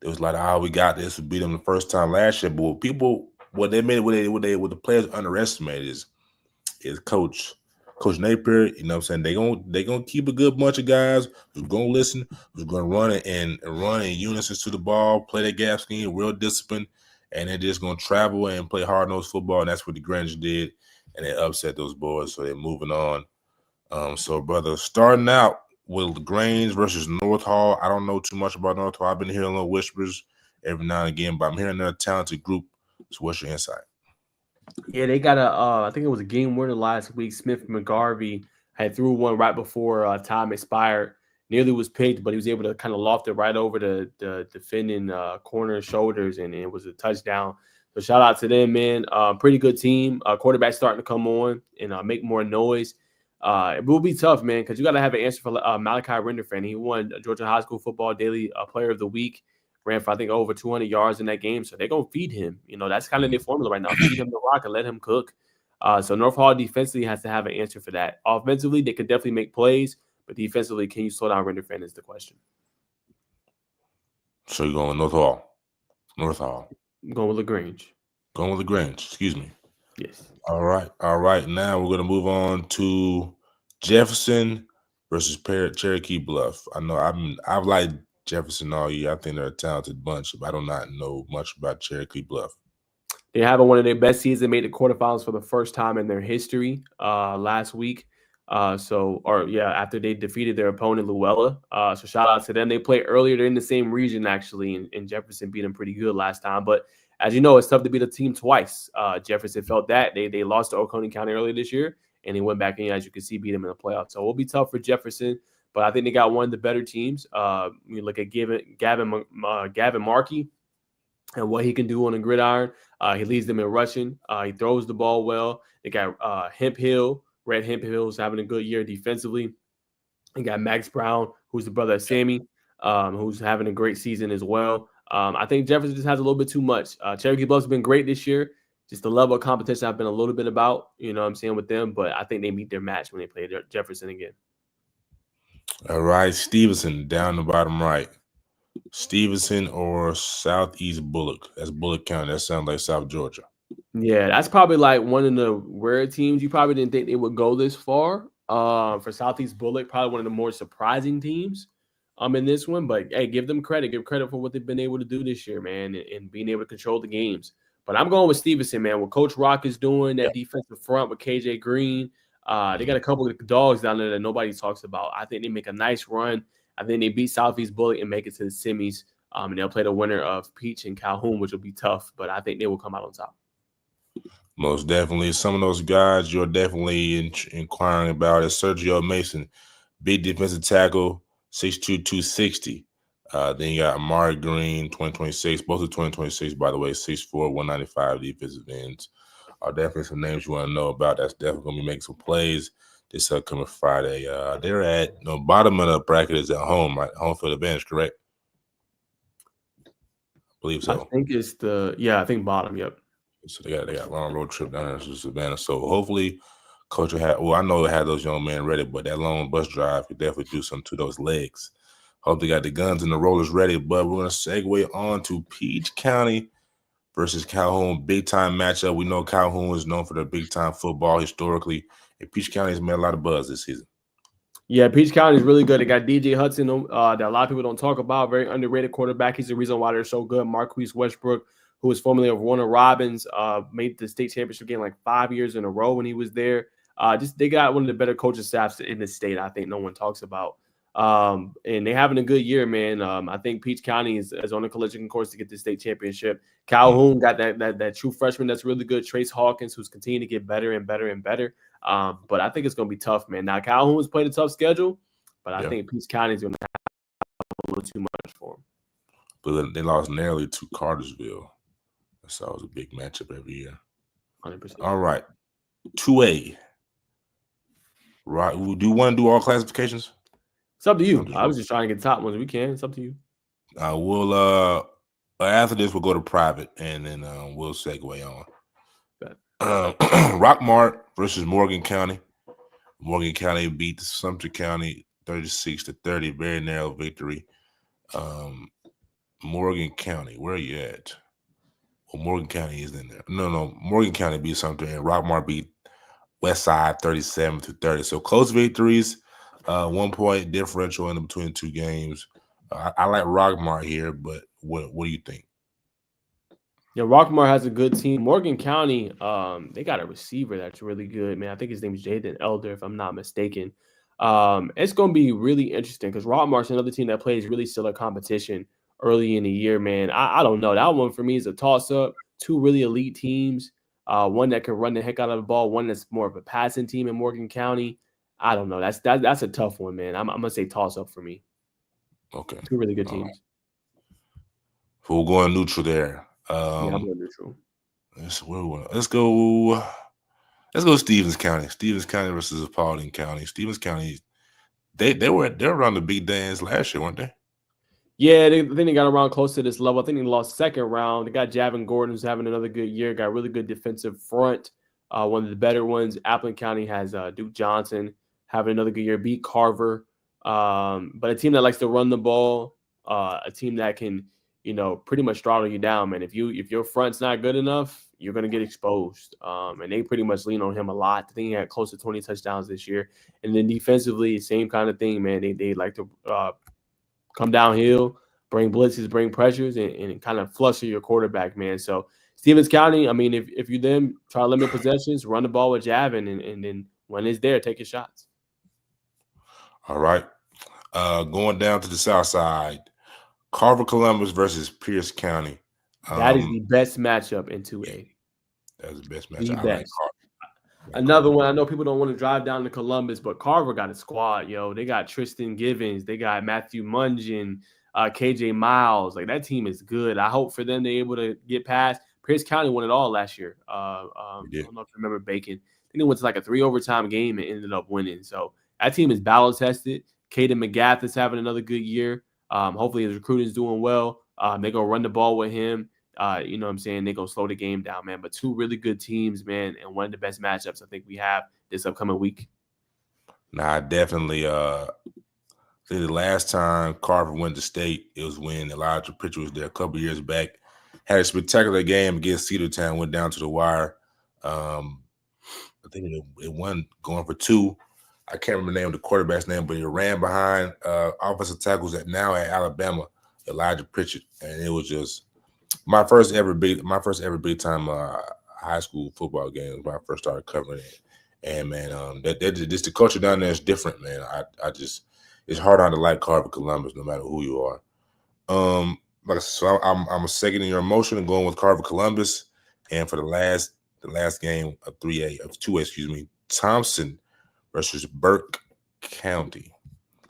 There was a lot of how we got this. We beat them the first time last year, but what the players underestimated is Coach Napier. You know what I'm saying? They gonna keep a good bunch of guys who's gonna listen, who's gonna run in unison to the ball, play their gap scheme, real discipline, and they're just gonna travel and play hard-nosed football. And that's what the Grange did, and they upset those boys, so they're moving on. So brother, starting out with Grange versus North Hall. I don't know too much about North Hall. I've been hearing little whispers every now and again, but I'm hearing they're a talented group. So what's your insight? Yeah, they got I think it was a game winner last week. Smith McGarvey had threw one right before time expired. Nearly was picked, but he was able to kind of loft it right over the defending corner's shoulders, and it was a touchdown. So shout out to them, man. Pretty good team. Quarterback starting to come on and make more noise. It will be tough, man, because you got to have an answer for Malachi Renderfan. He won Georgia High School Football Daily Player of the Week. Ran for I think over 200 yards in that game, so they're gonna feed him. That's kind of their formula right now. Feed him the rock and let him cook. So North Hall defensively has to have an answer for that. Offensively, they could definitely make plays, but defensively, can you slow down Renderfan is the question. So you're going with North Hall. North Hall. I'm going with LaGrange. Going with LaGrange. Excuse me. Yes. All right. All right. Now we're going to move on to Jefferson versus Cherokee Bluff. I know I've liked Jefferson all year. I think they're a talented bunch, but I do not know much about Cherokee Bluff. They having one of their best seasons. They made the quarterfinals for the first time in their history last week. After they defeated their opponent Luella. So shout out to them. They played earlier. They're in the same region actually, and Jefferson beat them pretty good last time. But as you know, it's tough to beat a team twice. Jefferson felt that they lost to Oconee County earlier this year, and he went back and, as you can see, beat them in the playoffs. So it'll be tough for Jefferson, but I think they got one of the better teams. You look at Gavin Markey and what he can do on the gridiron. He leads them in rushing. He throws the ball well. They got Hemp Hill. Red Hemp Hill is having a good year defensively. They got Max Brown, who's the brother of Sammy, who's having a great season as well. I think Jefferson just has a little bit too much. Cherokee Bluff's been great this year. Just the level of competition I've been a little bit about, what I'm saying, with them. But I think they meet their match when they play Jefferson again. All right, Stevenson down the bottom right. Stevenson or Southeast Bullock. That's Bullock County. That sounds like South Georgia. Yeah, that's probably like one of the rare teams. You probably didn't think they would go this far. For Southeast Bullock, probably one of the more surprising teams in this one. But hey, give them credit. Give credit for what they've been able to do this year, man, and being able to control the games. But I'm going with Stevenson, man. What Coach Rock is doing, that defensive front with KJ Green. They got a couple of dogs down there that nobody talks about. I think they make a nice run. I think they beat Southeast Bullock and make it to the semis. And they'll play the winner of Peach and Calhoun, which will be tough. But I think they will come out on top. Most definitely. Some of those guys you're definitely inquiring about is Sergio Mason, big defensive tackle, 6'2", 260. Then you got Amari Green, 2026. Both of 2026, by the way, 6'4", 195 defensive ends. Are definitely some names you want to know about. That's definitely going to be making some plays this upcoming Friday. They're at the bottom of the bracket is at home, right? Home field advantage, correct? I believe so. I think it's I think bottom, yep. So they got a long road trip down there to Savannah. So hopefully Coach will have, I know they had those young men ready, but that long bus drive could definitely do something to those legs. Hope they got the guns and the rollers ready. But we're going to segue on to Peach County versus Calhoun. Big time matchup. We know Calhoun is known for their big time football historically. And Peach County has made a lot of buzz this season. Yeah, Peach County is really good. They got DJ Hudson that a lot of people don't talk about. Very underrated quarterback. He's the reason why they're so good. Marquise Westbrook, who was formerly of Warner Robins, made the state championship game like 5 years in a row when he was there. They got one of the better coaching staffs in the state. I think no one talks about. And they're having a good year, man. I think Peach County is on a collision course to get the state championship. Calhoun got that true freshman that's really good, Trace Hawkins, who's continuing to get better and better and better. But I think it's going to be tough, man. Now, Calhoun's played a tough schedule, but I think Peach County is going to have a little too much for them. But they lost narrowly to Cartersville. That's always a big matchup every year. 100%. All right. 2A. Right. Do you want to do all classifications? It's up to you. I was just trying to get the top ones. We can. It's up to you. We'll after this we'll go to private and then we'll segue on. Rockmart versus Morgan County. Morgan County beat Sumter County 36-30. Very narrow victory. Morgan County, where are you at? Well, Morgan County is in there. No. Morgan County beat Sumter and Rockmart beat Westside 37-30. So close victories. 1 point differential in between two games. I like Rockmart here, but what do you think? Yeah, Rockmart has a good team. Morgan County, they got a receiver that's really good, man. I think his name is Jaden Elder, if I'm not mistaken. It's going to be really interesting because Rockmart's another team that plays really stellar competition early in the year, man. I don't know. That one for me is a toss-up. Two really elite teams. One that can run the heck out of the ball. One that's more of a passing team in Morgan County. I don't know. That's a tough one, man. I'm going to say toss-up for me. Okay. Two really good teams. So we're going neutral there. Yeah, I'm going neutral. Let's go. Let's go Stevens County. Stevens County versus Paulding County. Stevens County, they're around the big dance last year, weren't they? Yeah, I think they got around close to this level. I think they lost second round. They got Javin Gordon, who's having another good year. Got really good defensive front. One of the better ones. Appleton County has Duke Johnson having another good year. Beat Carver, but a team that likes to run the ball. A team that can, pretty much throttle you down, man. If your front's not good enough, you're gonna get exposed. And they pretty much lean on him a lot. I think he had close to 20 touchdowns this year. And then defensively, same kind of thing, man. They like to come downhill, bring blitzes, bring pressures, and kind of fluster your quarterback, man. So Stevens County, I mean, if you then try to limit possessions, run the ball with Javin, and then when it's there, take your shots. All right. Going down to the south side, Carver Columbus versus Pierce County. That is the best matchup in 2A. That's the best The matchup. I like best. Carver. Another one, I know people don't want to drive down to Columbus, but Carver got a squad, yo. They got Tristan Givens, they got Matthew Mungin, KJ Miles. Like, that team is good. I hope for them they're able to get past. Pierce County won it all last year. I don't know if you remember Bacon. I think it went to like a 3 overtime game and ended up winning. So that team is battle tested. Caden McGath is having another good year. Hopefully his recruiting is doing well. They're gonna run the ball with him. You know what I'm saying? They're going to slow the game down, man. But two really good teams, man, and one of the best matchups I think we have this upcoming week. Nah, definitely. See, the last time Carver went to state, it was when Elijah Pritchard was there a couple years back. Had a spectacular game against Cedartown, went down to the wire. I think it won going for 2. I can't remember the name of the quarterback's name, but he ran behind offensive tackles at Alabama, Elijah Pritchard, and it was just my first ever big time high school football game when I first started covering it. And man, just the culture down there is different, man. I just it's hard not to like Carver Columbus, no matter who you are. Like I said, so I'm seconding your emotion and going with Carver Columbus. And for the last game of 2A, excuse me, Thompson versus Burke County.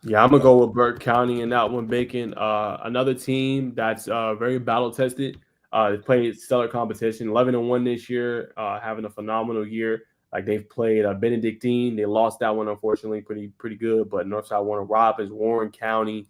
Yeah, I'm gonna go with Burke County in that one. Bacon, another team that's very battle tested. They played stellar competition, 11-1 this year, having a phenomenal year. Like, they've played Benedictine. They lost that one, unfortunately, pretty good. But Northside Warren Robins, Warren County.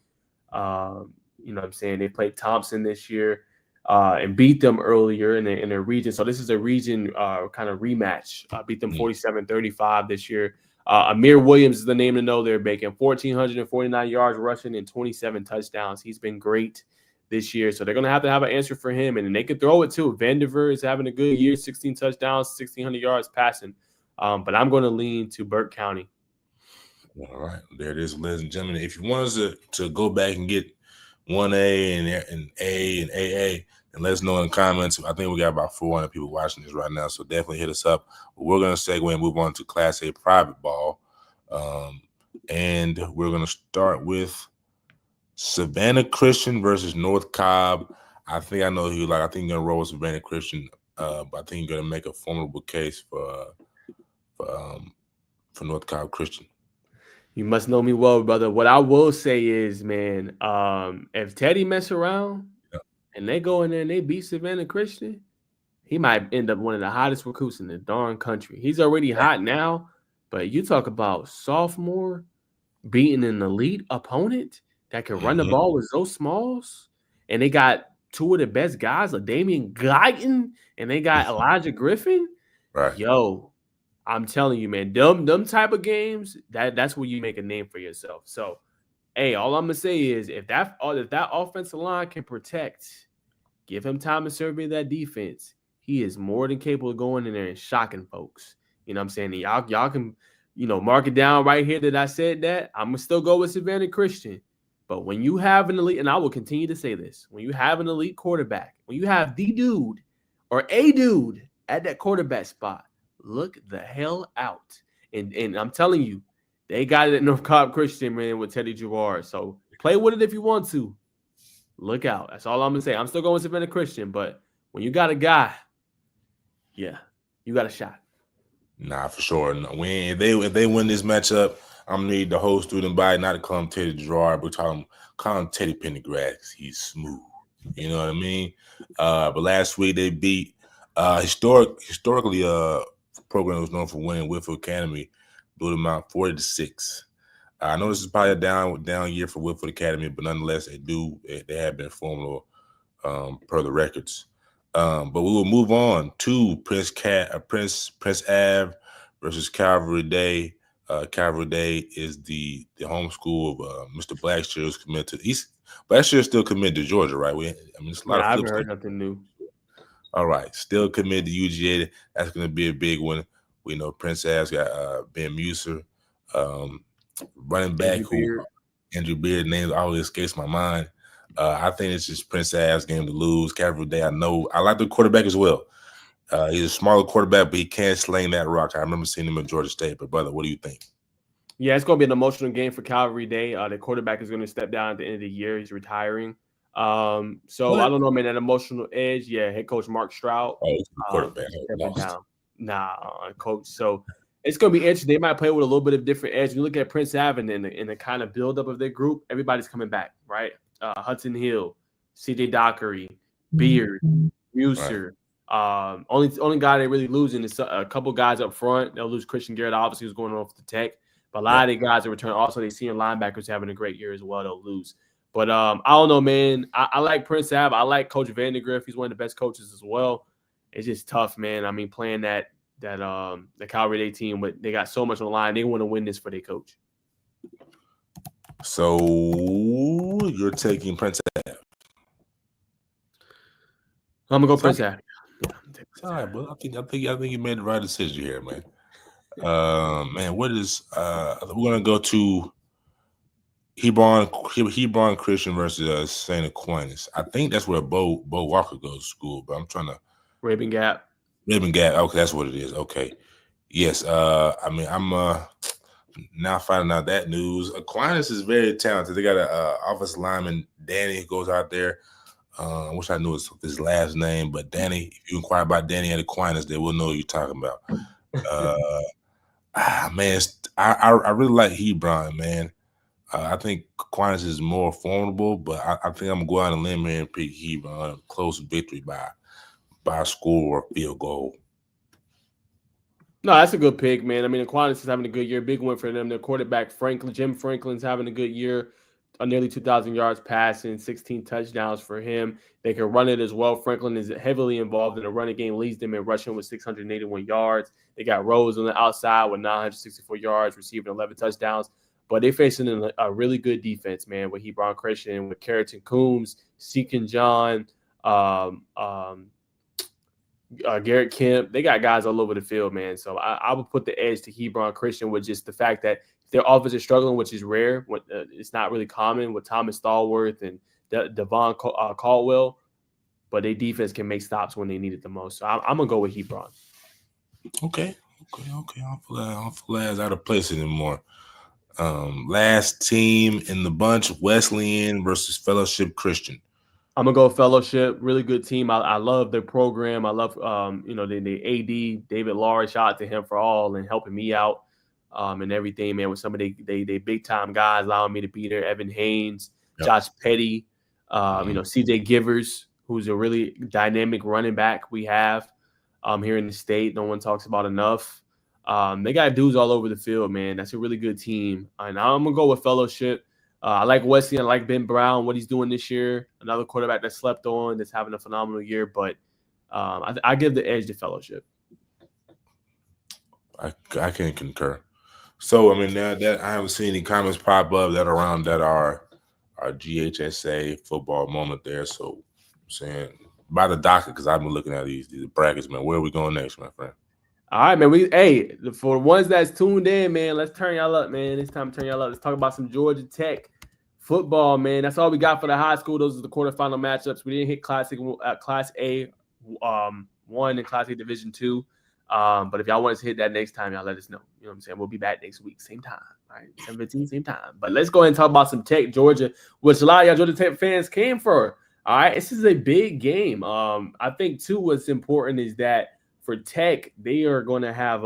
You know what I'm saying? They played Thompson this year and beat them earlier in their region. So this is a region kind of rematch. Beat them 47-35 this year. Amir Williams is the name to know there, Bacon. 1,449 yards rushing and 27 touchdowns. He's been great this year. So they're going to have an answer for him. And then they could throw it too. Vandiver is having a good year, 16 touchdowns, 1,600 yards passing. But I'm going to lean to Burke County. All right. There it is, ladies and gentlemen. If you want us to go back and get 1A and A and AA, and let us know in the comments. I think we got about 400 people watching this right now, so definitely hit us up. But we're going to segue and move on to Class A private ball. And we're going to start with Savannah Christian versus North Cobb. I think I know who you like. I think you're going to roll with Savannah Christian, but I think you're going to make a formidable case for North Cobb Christian. You must know me well, brother. What I will say is, man, if Teddy mess around and they go in there and they beat Savannah Christian, he might end up one of the hottest recruits in the darn country. He's already hot now, but you talk about sophomore beating an elite opponent that can run the ball with Zoe Smalls, and they got two of the best guys, like Damian Guyton, and they got Elijah Griffin. Right. Yo, I'm telling you, man, them type of games, that's where you make a name for yourself. So, hey, all I'm gonna say is if that offensive line can protect, give him time to survey that defense, he is more than capable of going in there and shocking folks. You know what I'm saying? And y'all can, mark it down right here that I said that. I'm gonna still go with Savannah Christian. But when you have an elite, and I will continue to say this, when you have an elite quarterback, when you have the dude or a dude at that quarterback spot, look the hell out. And I'm telling you, they got it at North Cobb Christian, man, with Teddy Gerard. So play with it if you want to. Look out. That's all I'm going to say. I'm still going with Savannah Christian, but when you got a guy, yeah, you got a shot. Nah, for sure. No, if they win this matchup, I'm gonna need the whole student body not to call him Teddy Gerard, but call him Teddy Pendergrass. He's smooth. You know what I mean? But last week they beat Historically, program was known for winning. Whitfield Academy blew them out 40-6. I know this is probably a down year for Whitfield Academy, but nonetheless, they have been formidable per the records. But we will move on to Prince Ave versus Calvary Day. Calvary Day is the home school of Mr. Blackshear, who's committed to East. Blackshear still committed to Georgia, right? There's a lot Nah, of I flip haven't heard stuff. nothing new. All right, still committed to UGA. That's going to be a big one. We know Prince Ave's got Ben Muser, running back Andrew who Beard. Andrew Beard name always escapes my mind. I think it's just Prince Ave's game to lose. Calvary Day, I know. I like the quarterback as well. He's a smaller quarterback, but he can sling that rock. I remember seeing him in Georgia State. But brother, what do you think? Yeah, it's going to be an emotional game for Calvary Day. The quarterback is going to step down at the end of the year. He's retiring. So I What? don't know, man. That emotional edge. Yeah, head coach Mark Stroud. Oh, he's the quarterback. He's I stepping lost. down. Nah, coach. So it's going to be interesting. They might play with a little bit of different edge. When you look at Prince Ave in the kind of buildup of their group, everybody's coming back, right? Hudson Hill, C.J. Dockery, Beard, Right. Muser. Only guy they really losing is a couple guys up front. They'll lose Christian Garrett, obviously, who's going off the Tech. But a lot Yep. of the guys that return, also they senior linebackers having a great year as well. They'll lose. But I don't know, man. I like Prince Ave. I like Coach Vandegrift. He's one of the best coaches as well. It's just tough, man. I mean, playing the Calvary Day team, but they got so much on the line. They want to win this for their coach. So you're taking Prince Ave. I'm gonna go Prince Ave. All right, but I think you made the right decision here, man. Man, what is we're gonna go to Hebron Christian versus St. Aquinas. I think that's where Bo Walker goes to school, but I'm trying to Raven Gap. Raven Gap. Okay, that's what it is. Okay. Yes. I mean, I'm now finding out that news. Aquinas is very talented. They got a offensive lineman, Danny, who goes out there. I wish I knew his last name, but Danny, if you inquire about Danny at Aquinas, they will know what you're talking about. Man, I really like Hebron, man. I think Aquinas is more formidable, but I think I'm going to go out on a limb here and pick Hebron. Close victory by a score or field goal. No, that's a good pick, man. I mean, Aquinas is having a good year. Big win for them. Their quarterback, Jim Franklin's having a good year. Nearly 2,000 yards passing, 16 touchdowns for him. They can run it as well. Franklin is heavily involved in the running game, leads them in rushing with 681 yards. They got Rose on the outside with 964 yards, receiving 11 touchdowns. But they're facing a really good defense, man, with Hebron Christian, with Carrington Coombs, Seekin John, Garrett Kemp. They got guys all over the field, man. So I would put the edge to Hebron Christian with just the fact that their offense is struggling, which is rare. It's not really common with Thomas Stallworth and Devon Caldwell, but their defense can make stops when they need it the most. So I'm going to go with Hebron. Okay. I don't feel out of place anymore. Last team in the bunch, Wesleyan versus Fellowship Christian. I'm gonna go Fellowship. Really good team. I love their program. I love the AD David Laurie. Shout out to him for all and helping me out and everything, man. With some of they big time guys allowing me to be there. Evan Haynes, Yep. Josh Petty, CJ Givers, who's a really dynamic running back we have here in the state. No one talks about enough. They got dudes all over the field, man. That's a really good team. And I'm gonna go with Fellowship. I like Wesleyan. I like Ben Brown, what he's doing this year. Another quarterback that slept on, that's having a phenomenal year. But I give the edge to Fellowship. I can concur. So I mean, now that I haven't seen any comments pop up that are our GHSA football moment there. So I'm saying by the docket, because I've been looking at these brackets, man. Where are we going next, my friend? All right, man. For the ones that's tuned in, man, let's turn y'all up, man. It's time to turn y'all up. Let's talk about some Georgia Tech football, man. That's all we got for the high school. Those are the quarterfinal matchups. We didn't hit Class A 1 and Class A Division 2. But if y'all want us to hit that next time, y'all let us know. You know what I'm saying? We'll be back next week, same time, right? 7:15, same time. But let's go ahead and talk about some Tech Georgia, which a lot of y'all Georgia Tech fans came for. All right, this is a big game. I think too what's important is that for Tech, they are going to have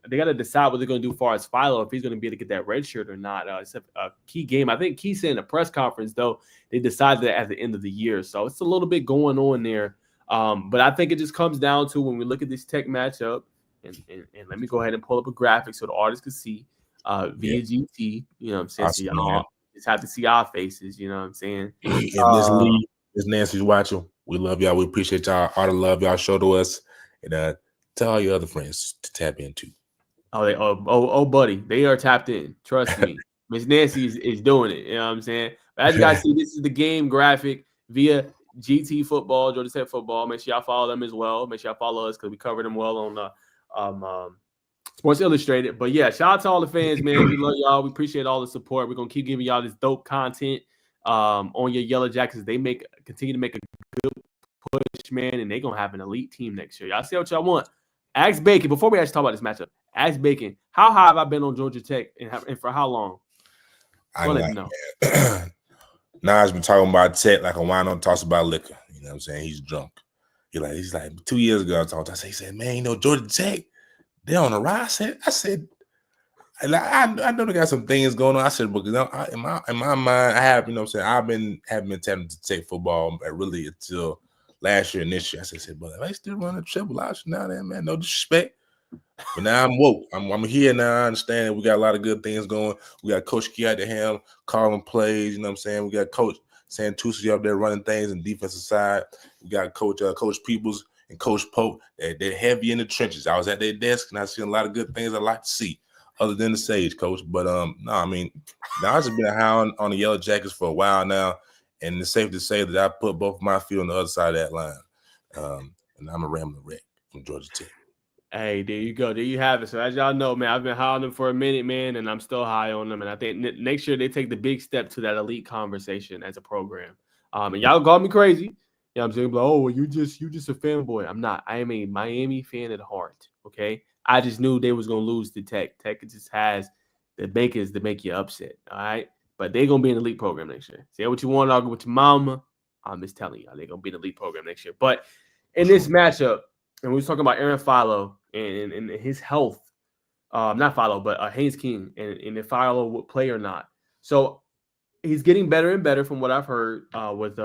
they got to decide what they're going to do as far as Philo, if he's going to be able to get that red shirt or not. It's a key game. I think Key said in a press conference, though, they decided that at the end of the year. So it's a little bit going on there But I think it just comes down to when we look at this Tech matchup, and let me go ahead and pull up a graphic so the artists can see Yeah, via GT. You know what I'm saying? So awesome, man. y'all just have to see our faces. You know what I'm saying? If Miss Uh, Lee, Miss Nancy's watching, we love y'all. We appreciate y'all all the love y'all show to us, and tell all your other friends to tap into. buddy, they are tapped in. Trust me. Miss Nancy is doing it. You know what I'm saying? But as you guys see, this is the game graphic via GT football, Georgia Tech football. Make sure y'all follow them as well. Make sure y'all follow us because we cover them well on Sports Illustrated. But yeah, shout out to all the fans, man. We love y'all. We appreciate all the support. We're gonna keep giving y'all this dope content on your Yellow Jackets. They continue to make a push, man, and they're gonna have an elite team next year. Y'all see what y'all want. Ask Bacon before we actually talk about this matchup. Ask Bacon, how high have I been on Georgia Tech and for how long? Go I'm let like, me know. man, Nas been talking about Tech like a wino talks about liquor. You know what I'm saying? He's drunk. He's like 2 years ago. He said, man, Georgia Tech, they're on the rise. I said, and I know they got some things going on. I said, because in my mind, I have, I've been tapping to take football really until last year and this year. I said, but I still running triple option now, then, man. No disrespect. But now I'm woke. I'm here now. I understand we got a lot of good things going. We got Coach Key at the helm, calling plays. You know what I'm saying? We got Coach Santucci up there running things on the defensive side. We got Coach Peoples and Coach Pope. They're heavy in the trenches. I was at their desk and I seen a lot of good things I like to see, other than the Sage, Coach. But no, I mean, now I've just been a hound on the Yellow Jackets for a while now, and it's safe to say that I put both my feet on the other side of that line. And I'm a rambling wreck from Georgia Tech. Hey, there you go. There you have it. So as y'all know, man, I've been high on them for a minute, man, and I'm still high on them. And I think next year they take the big step to that elite conversation as a program. And y'all call me crazy. You know what I'm saying? Like, oh, well, you just a fanboy. I'm not. I am a Miami fan at heart. Okay. I just knew they was gonna lose to Tech. Tech just has the makers to make you upset. All right. But they're gonna be an elite program next year. Say what you want, argue with your mama. I'm just telling y'all, they're gonna be an elite program next year. But in this matchup, and we was talking about Aaron Philo and his health. Not Philo, but Haynes King, and if Philo would play or not. So he's getting better and better from what I've heard with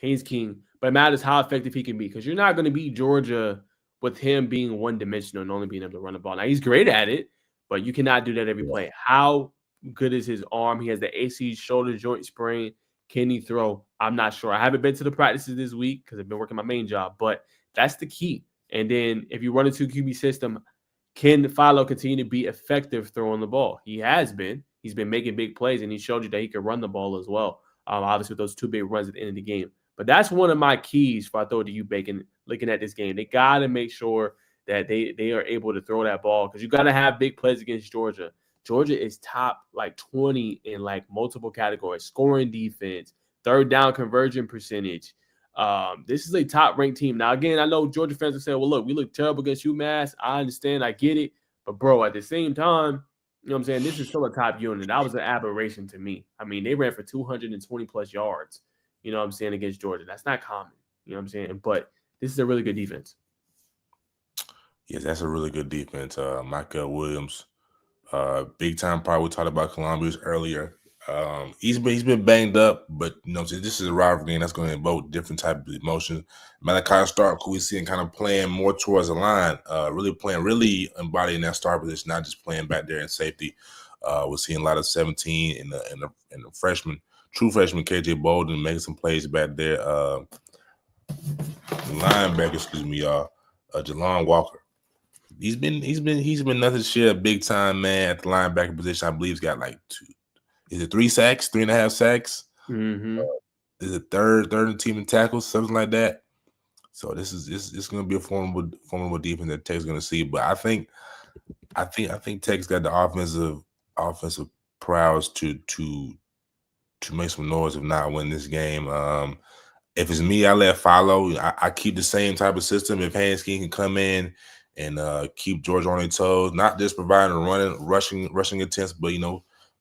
Haynes King. But it matters how effective he can be because you're not going to beat Georgia with him being one dimensional and only being able to run the ball. Now he's great at it, but you cannot do that every play. How good is his arm? He has the AC shoulder joint sprain. Can he throw? I'm not sure. I haven't been to the practices this week because I've been working my main job, but that's the key. And then if you run a 2 QB system, can Philo continue to be effective throwing the ball? He has been. He's been making big plays, and he showed you that he could run the ball as well. Obviously, with those 2 big runs at the end of the game. But that's one of my keys for I throw to you, Bacon, looking at this game. They got to make sure that they are able to throw that ball because you got to have big plays against Georgia. Georgia is top like 20 in like multiple categories: scoring defense, third down conversion percentage. This is a top ranked team. Now, again, I know Georgia fans will say, well, look, we look terrible against UMass. I understand. I get it. But, bro, at the same time, you know what I'm saying? This is still a top unit. That was an aberration to me. I mean, they ran for 220 plus yards, you know what I'm saying, against Georgia. That's not common, you know what I'm saying? But this is a really good defense. Yes, that's a really good defense. Michael Williams, big time part. We talked about Columbia's earlier. He's been banged up, but this is a rivalry game that's going to invoke different type of emotions. Malachi Stark, who we seeing kind of playing more towards the line, really embodying that star position, not just playing back there in safety. We're seeing a lot of 17 and the freshman, true freshman KJ Bolden making some plays back there. Linebacker, excuse me, y'all, Jalon Walker. He's been nothing shit, big time man at the linebacker position. I believe he's got like 3 sacks, 3.5 sacks. Mm-hmm. Is it third team in tackles, something like that. So this is going to be a formidable defense that Tech's going to see. But I think Tech's got the offensive prowess to make some noise if not win this game. If it's me, I let Philo. I keep the same type of system. If Haynes King can come in and keep Georgia on their toes, not just providing rushing attempts, but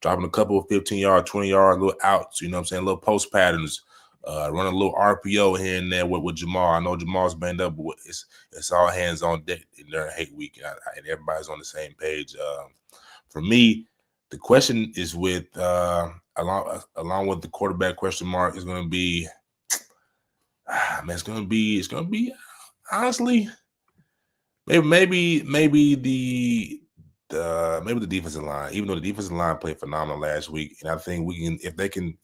dropping a couple of 15-yard, 20-yard little outs. You know what I'm saying? Little post patterns, running a little RPO here and there with Jamal. I know Jamal's banged up, but it's all hands on deck during hate week, and everybody's on the same page. For me, the question is with along with the quarterback question mark is going to be. Man, it's gonna be honestly maybe the defensive line. Even though the defensive line played phenomenal last week, and I think we can if they can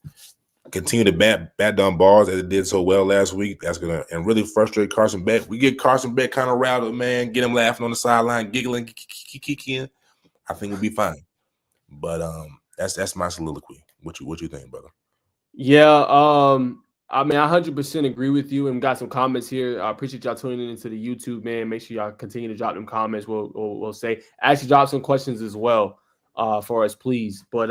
continue to bat down balls as it did so well last week, that's gonna and really frustrate Carson Beck. We get Carson Beck kind of riled up, man. Get him laughing on the sideline, giggling, kicking. I think we'll be fine. But that's my soliloquy. What you think, brother? Yeah, I mean, I 100% agree with you, and got some comments here. I appreciate y'all tuning into the YouTube, man. Make sure y'all continue to drop them comments. We'll say actually drop some questions as well, for us, please. But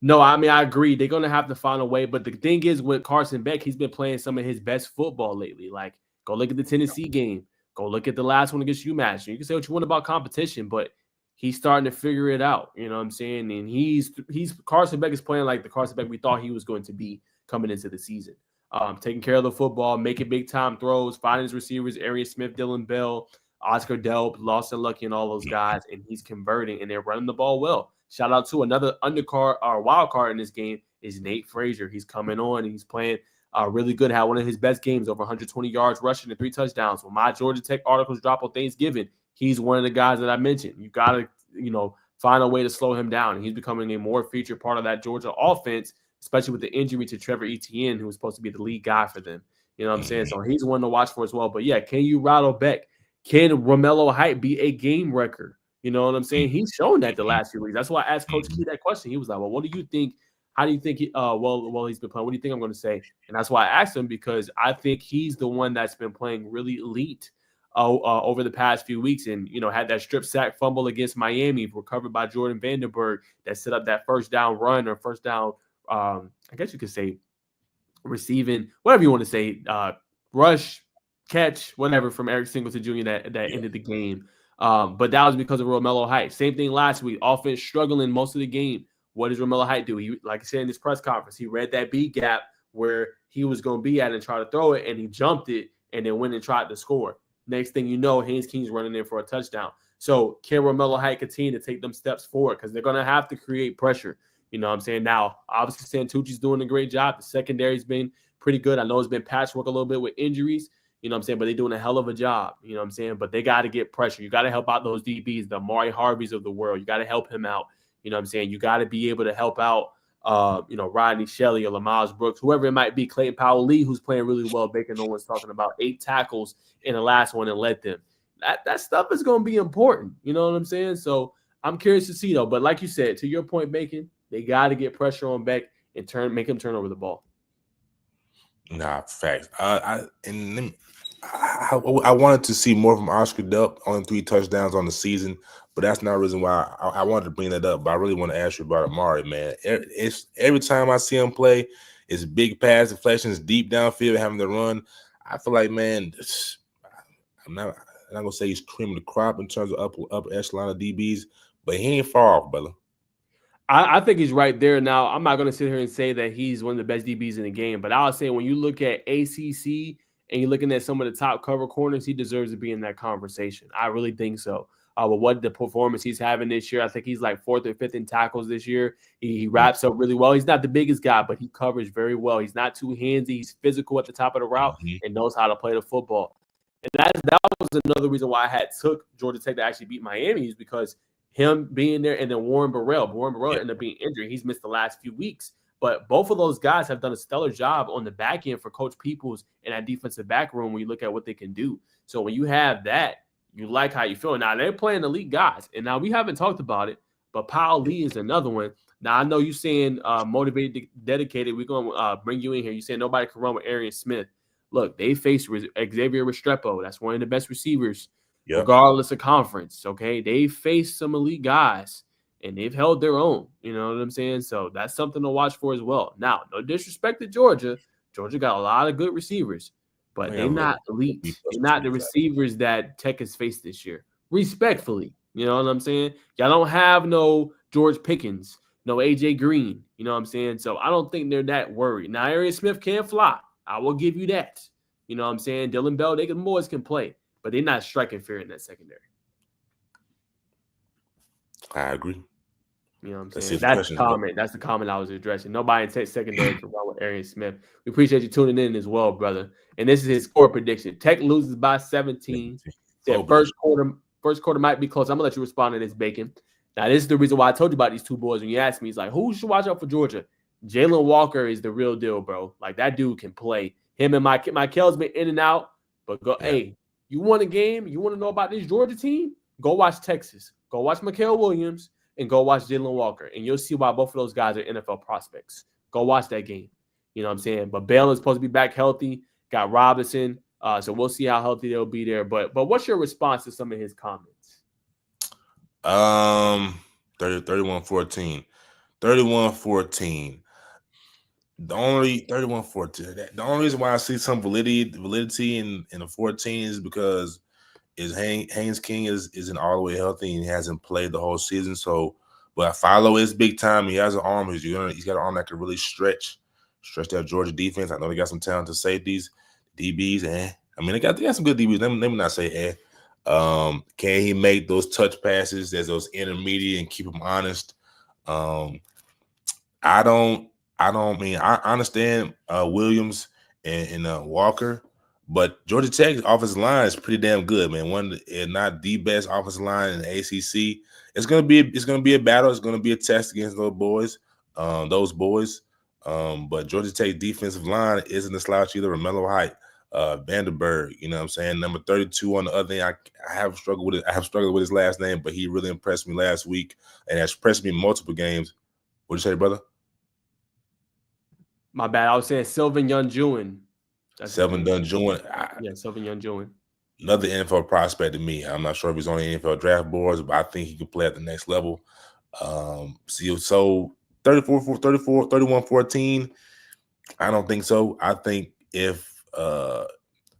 no, I mean, I agree. They're gonna have to find a way. But the thing is, with Carson Beck, he's been playing some of his best football lately. Like, go look at the Tennessee game. Go look at the last one against UMass. You can say what you want about competition, but he's starting to figure it out. You know what I'm saying? And he's Carson Beck is playing like the Carson Beck we thought he was going to be coming into the season. Taking care of the football, making big time throws, finding his receivers, Arian Smith, Dylan Bell, Oscar Delp, Lawson Lucky, and all those guys, and he's converting and they're running the ball well. Shout out to another undercard or wild card in this game is Nate Frazier. He's coming on and he's playing really good. Had one of his best games, over 120 yards rushing and 3 touchdowns. When my Georgia Tech articles drop on Thanksgiving, he's one of the guys that I mentioned. You got to, find a way to slow him down. And he's becoming a more featured part of that Georgia offense, especially with the injury to Trevor Etienne, who was supposed to be the lead guy for them. You know what I'm saying? So he's one to watch for as well. But yeah, can you rattle Beck? Can Romello Height be a game wrecker? You know what I'm saying? He's shown that the last few weeks. That's why I asked Coach Key that question. He was like, "Well, what do you think? How do you think? He's been playing. What do you think I'm going to say?" And that's why I asked him because I think he's the one that's been playing really elite over the past few weeks, and had that strip sack fumble against Miami, recovered by Jordan Vandenberg, that set up that first down run or first down. I guess you could say receiving, whatever you want to say, rush, catch, whatever from Eric Singleton Jr. that ended the game. But that was because of Romello Height. Same thing last week. Offense struggling most of the game. What does Romello Height do? He, like I said in this press conference, he read that B gap where he was going to be at and try to throw it, and he jumped it and then went and tried to score. Next thing you know, Haynes King's running in for a touchdown. So can Romello Height continue to take them steps forward? Because they're going to have to create pressure. You know what I'm saying? Now, obviously, Santucci's doing a great job. The secondary's been pretty good. I know it's been patchwork a little bit with injuries, you know what I'm saying? But they're doing a hell of a job, you know what I'm saying? But they got to get pressure. You got to help out those DBs, the Amari Harveys of the world. You got to help him out, you know what I'm saying? You got to be able to help out, Rodney Shelley or Lamaz Brooks, whoever it might be, Clayton Powell-Lee, who's playing really well. Baker Nolan's talking about 8 tackles in the last one and led them. That stuff is going to be important, you know what I'm saying? So I'm curious to see, though. But like you said, to your point, Bacon, they got to get pressure on Beck and make him turn over the ball. Nah, facts. I wanted to see more from Oscar Delp, only 3 touchdowns on the season, but that's not the reason why I wanted to bring that up. But I really want to ask you about Amari, man. It's every time I see him play, it's big pass deflections, deep downfield, having to run. I feel like, man, I'm not gonna say he's cream of the crop in terms of upper echelon of DBs, but he ain't far off, brother. I think he's right there. Now, I'm not going to sit here and say that he's one of the best DBs in the game, but I'll say when you look at ACC and you're looking at some of the top cover corners, he deserves to be in that conversation. I really think so. But what the performance he's having this year, I think he's like 4th or 5th in tackles this year. He wraps up really well. He's not the biggest guy, but he covers very well. He's not too handsy. He's physical at the top of the route and knows how to play the football. And that was another reason why I had took Georgia Tech to actually beat Miami, is because him being there, and then Warren Burrell ended up being injured. He's missed the last few weeks. But both of those guys have done a stellar job on the back end for Coach Peoples in that defensive back room when you look at what they can do. So when you have that, you like how you feel. Now, they're playing elite guys. And now we haven't talked about it, but Powell-Lee is another one. Now, I know you're saying motivated, dedicated. We're going to bring you in here. You saying nobody can run with Arian Smith. Look, they faced Xavier Restrepo. That's one of the best receivers, regardless of conference. Okay, they faced some elite guys and they've held their own. You know what I'm saying? So that's something to watch for as well. Now, no disrespect to Georgia. Georgia got a lot of good receivers, but they're not elite. They're not the receivers that Tech has faced this year. Respectfully, you know what I'm saying? Y'all don't have no George Pickens, no AJ Green. You know what I'm saying? So I don't think they're that worried. Now, Arian Smith can fly. I will give you that. You know what I'm saying? Dylan Bell, boys can play, but they're not striking fear in that secondary. I agree. You know what I'm Let's see saying? if the questions go. That's the comment I was addressing. Nobody in secondary can run with Arian Smith. We appreciate you tuning in as well, brother. And this is his score prediction. Tech loses by 17. 17. Said Bold prediction. first quarter might be close. I'm gonna let you respond to this, Bacon. Now, this is the reason why I told you about these two boys. When you asked me, it's like, who should watch out for Georgia? Jalen Walker is the real deal, bro. Like that dude can play. Him and Michael's been in and out, but go, Yeah. hey, you want a game? You want to know about this Georgia team? Go watch Texas. Go watch Michael Williams and go watch Jalen Walker, and you'll see why both of those guys are NFL prospects. Go watch that game. You know what I'm saying? But Baylor's supposed to be back healthy. Got Robinson, so we'll see how healthy they'll be there. But what's your response to some of his comments? 31-14. 31-14. The only 31-14. The only reason why I see some validity in the 14 is because Haynes King isn't all the way healthy and he hasn't played the whole season. So, but Philo is big time. He has an arm. He's got an arm that can really stretch that Georgia defense. I know they got some talented safeties, DBs, I mean they got some good DBs. Let me not say can he make those touch passes as those intermediate and keep them honest? I don't mean I understand Williams and Walker, but Georgia Tech's offensive line is pretty damn good, man. One, if not the best offensive line in the ACC. It's gonna be a battle. It's gonna be a test against those boys. But Georgia Tech defensive line isn't a slouch either. Romello Height, Vanderberg, you know what I'm saying? Number 32 on the other end. I have struggled with it. I have struggled with his last name, but he really impressed me last week and has impressed me in multiple games. What'd you say, brother? My bad. I was saying Sylvan Youngjuan. That's his Selvin name. Dunjuan. Yeah, Sylvan Youngjuan. Another NFL prospect to me. I'm not sure if he's on the NFL draft boards, but I think he can play at the next level. So 31-14. I don't think so. I think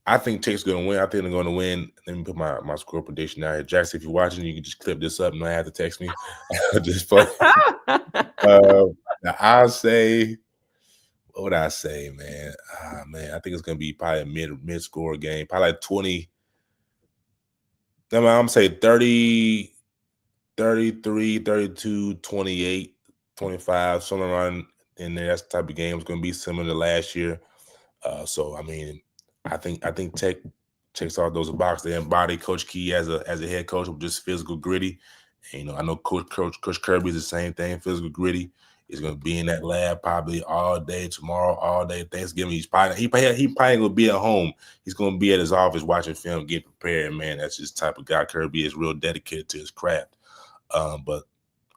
I think Tech's going to win. I think they're going to win. Let me put my score prediction out here. Jackson, if you're watching, you can just clip this up and not have to text me. Just fuck. I'll say, what would I say, man? Man, I think it's going to be probably a mid-score game. Probably like 20. I'm going to say 30, 33, 32, 28, 25, somewhere around in there. That's the type of game. It's going to be similar to last year. So I mean, I think Tech checks all those boxes. They embody Coach Key as a head coach with just physical gritty. And, I know Coach Kirby is the same thing, physical gritty. He's gonna be in that lab probably all day tomorrow, all day Thanksgiving. He probably gonna be at home. He's gonna be at his office watching film, getting prepared. Man, that's just the type of guy Kirby is. Real dedicated to his craft. But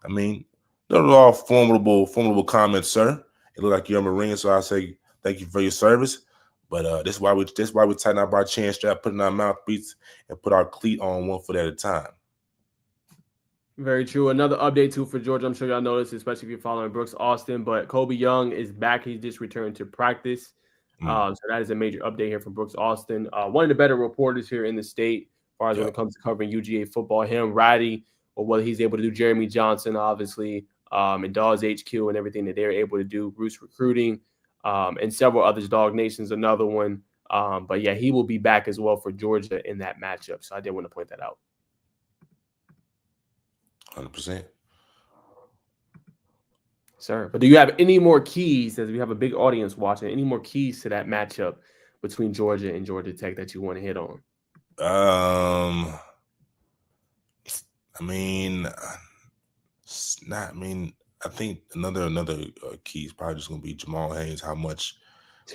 I mean, those are all formidable comments, sir. It looked like you're a Marine, so I say thank you for your service. But this is why we tighten up our chin strap, put in our mouthpiece, and put our cleat on one foot at a time. Very true. Another update too for Georgia. I'm sure y'all noticed, especially if you're following Brooks Austin. But Kobe Young is back. He's just returned to practice. So that is a major update here from Brooks Austin. One of the better reporters here in the state, as far as when it comes to covering UGA football. Him, Ratty, or what he's able to do. Jeremy Johnson, obviously, and Dawes HQ and everything that they're able to do. Bruce Recruiting, and several others. Dog Nation's another one. But yeah, he will be back as well for Georgia in that matchup. So I did want to point that out. 100%. Sir, but do you have any more keys, as we have a big audience watching, any more keys to that matchup between Georgia and Georgia Tech that you want to hit on? I mean, I think another key is probably just gonna be Jamal Haynes. How much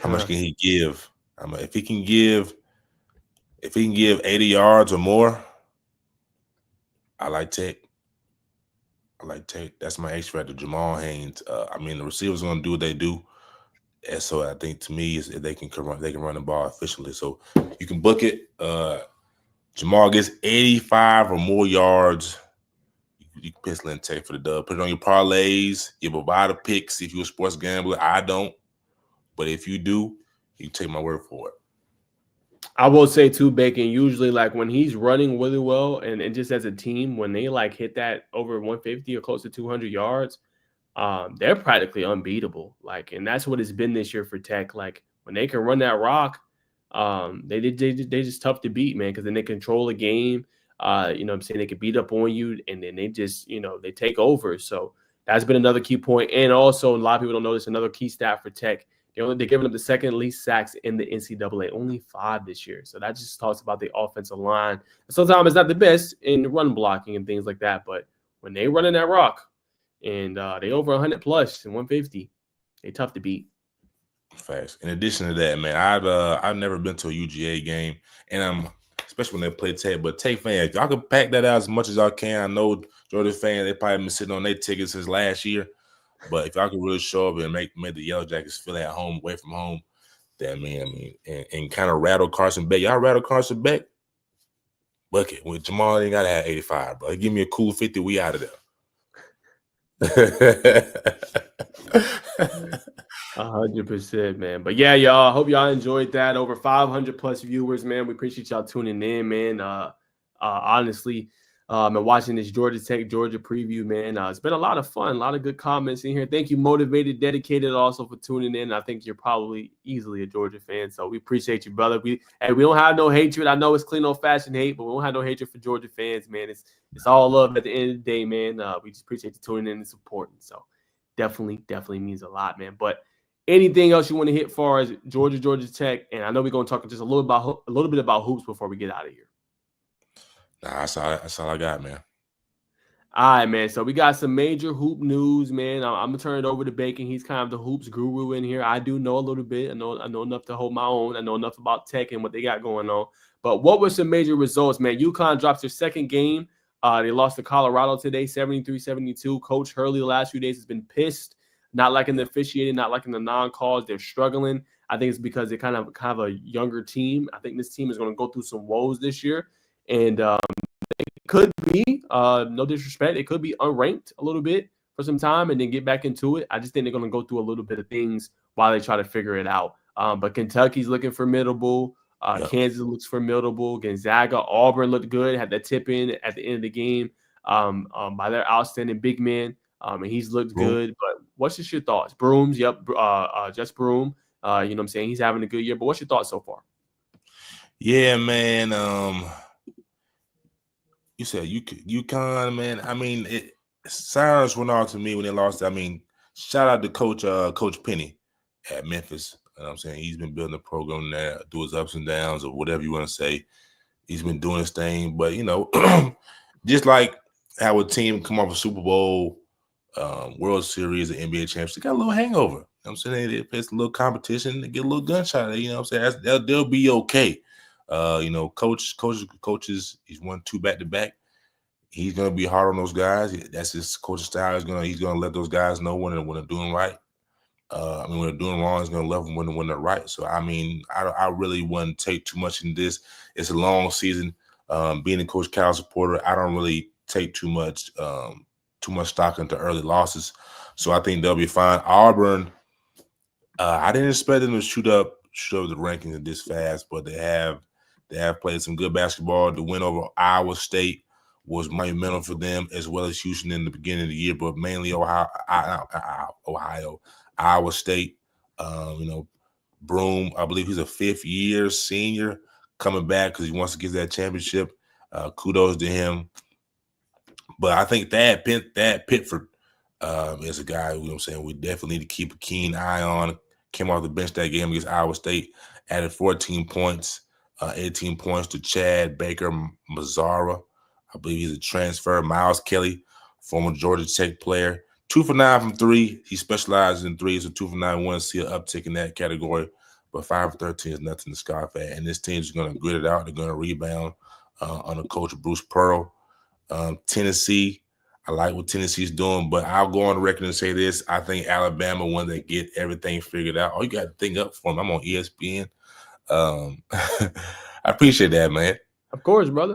can he give? If he can give 80 yards or more, I like Tech. That's my X factor, Jamal Haynes. The receivers are gonna do what they do. And so I think to me is if they can run the ball efficiently. So you can book it. Jamal gets 85 or more yards. You can pencil in Tech for the dub. Put it on your parlays. You provide the picks if you're a sports gambler. I don't. But if you do, you can take my word for it. I will say too, Bacon, usually like when he's running really well and just as a team, when they like hit that over 150 or close to 200 yards, they're practically unbeatable. Like, and that's what it's been this year for Tech. Like when they can run that rock, they just tough to beat, man, because then they control the game. You know what I'm saying? They can beat up on you and then they just, they take over. So that's been another key point. And also, a lot of people don't notice another key stat for Tech. They're giving up the second least sacks in the NCAA, only 5 this year. So that just talks about the offensive line. Sometimes it's not the best in run blocking and things like that, but when they running that rock and they over 100 plus and 150, they tough to beat. Facts. In addition to that, man, I've never been to a UGA game, and especially when they play Tech. But Tech fans, y'all can pack that out as much as y'all can. I know Georgia fans, they probably been sitting on their tickets since last year. But if y'all can really show up and make the Yellow Jackets feel at home, away from home, then and kind of rattle Carson Beck. Y'all rattle Carson Beck? Bucket. With Jamal ain't gotta have 85, bro. Give me a cool 50, we out of there. 100%, man. But yeah, y'all. I hope y'all enjoyed that. Over 500 plus viewers, man. We appreciate y'all tuning in, man. Honestly, and watching this Georgia Tech Georgia preview, man. It's been a lot of fun, a lot of good comments in here. Thank you, Motivated, Dedicated, also for tuning in. I think you're probably easily a Georgia fan, so we appreciate you, brother. We don't have no hatred. I know it's clean old fashioned hate, but we don't have no hatred for Georgia fans, man. It's all love at the end of the day, man. We just appreciate you tuning in and supporting. So definitely means a lot, man. But anything else you want to hit far as Georgia Tech? And I know we're going to talk just a little bit about hoops before we get out of here. Nah, that's all I got, man. All right, man. So we got some major hoop news, man. I'm gonna turn it over to Bacon. He's kind of the hoops guru in here. I do know a little bit. I know enough to hold my own. I know enough about Tech and what they got going on. But what were some major results, man? UConn drops their second game. They lost to Colorado today, 73-72. Coach Hurley the last few days has been pissed. Not liking the officiating, not liking the non-calls. They're struggling. I think it's because they're kind of a younger team. I think this team is going to go through some woes this year. And could be, no disrespect, it could be unranked a little bit for some time and then get back into it. I just think they're going to go through a little bit of things while they try to figure it out. But Kentucky's looking formidable. Kansas looks formidable. Gonzaga, Auburn looked good, had that tip in at the end of the game by their outstanding big man. And he's looked good. But what's just your thoughts? Brooms, yep, just Broom. You know what I'm saying? He's having a good year. But what's your thoughts so far? Yeah, man. You said UConn, man. I mean, silence went off to me when they lost. I mean, shout out to Coach Penny at Memphis. You know what I'm saying? He's been building a program there through his ups and downs or whatever you want to say. He's been doing his thing. But, just like how a team come off a Super Bowl, World Series, and NBA championship, got a little hangover. You know what I'm saying? They face a little competition, they get a little gunshot. You know what I'm saying? They'll be okay. Coaches, he's won 2 back-to-back. He's gonna be hard on those guys. That's his coaching style. He's gonna let those guys know when they're doing right. When they're doing wrong, he's gonna love them when they're right. So I mean, I really wouldn't take too much in this. It's a long season. Being a Coach Cal supporter, I don't really take too much stock into early losses. So I think they'll be fine. Auburn, I didn't expect them to shoot up the rankings this fast, but they have played some good basketball. The win over Iowa State was monumental for them, as well as Houston in the beginning of the year, but mainly Iowa State. Broom, I believe he's a 5th-year senior coming back because he wants to get that championship. Kudos to him. But I think Thad Pittford is a guy who, we definitely need to keep a keen eye on. Came off the bench that game against Iowa State, added 14 points, 18 points to Chad Baker Mazzara. I believe he's a transfer. Miles Kelly, former Georgia Tech player. 2 for 9 from 3. He specializes in threes, so 2 for 9. Want to see an uptick in that category. But 5 for 13 is nothing to scoff at. And this team's going to grit it out. They're going to rebound under Coach Bruce Pearl. Tennessee, I like what Tennessee's doing, but I'll go on the record and say this. I think Alabama, when they get everything figured out, you got to think up for them. I'm on ESPN. I appreciate that, man. Of course, brother.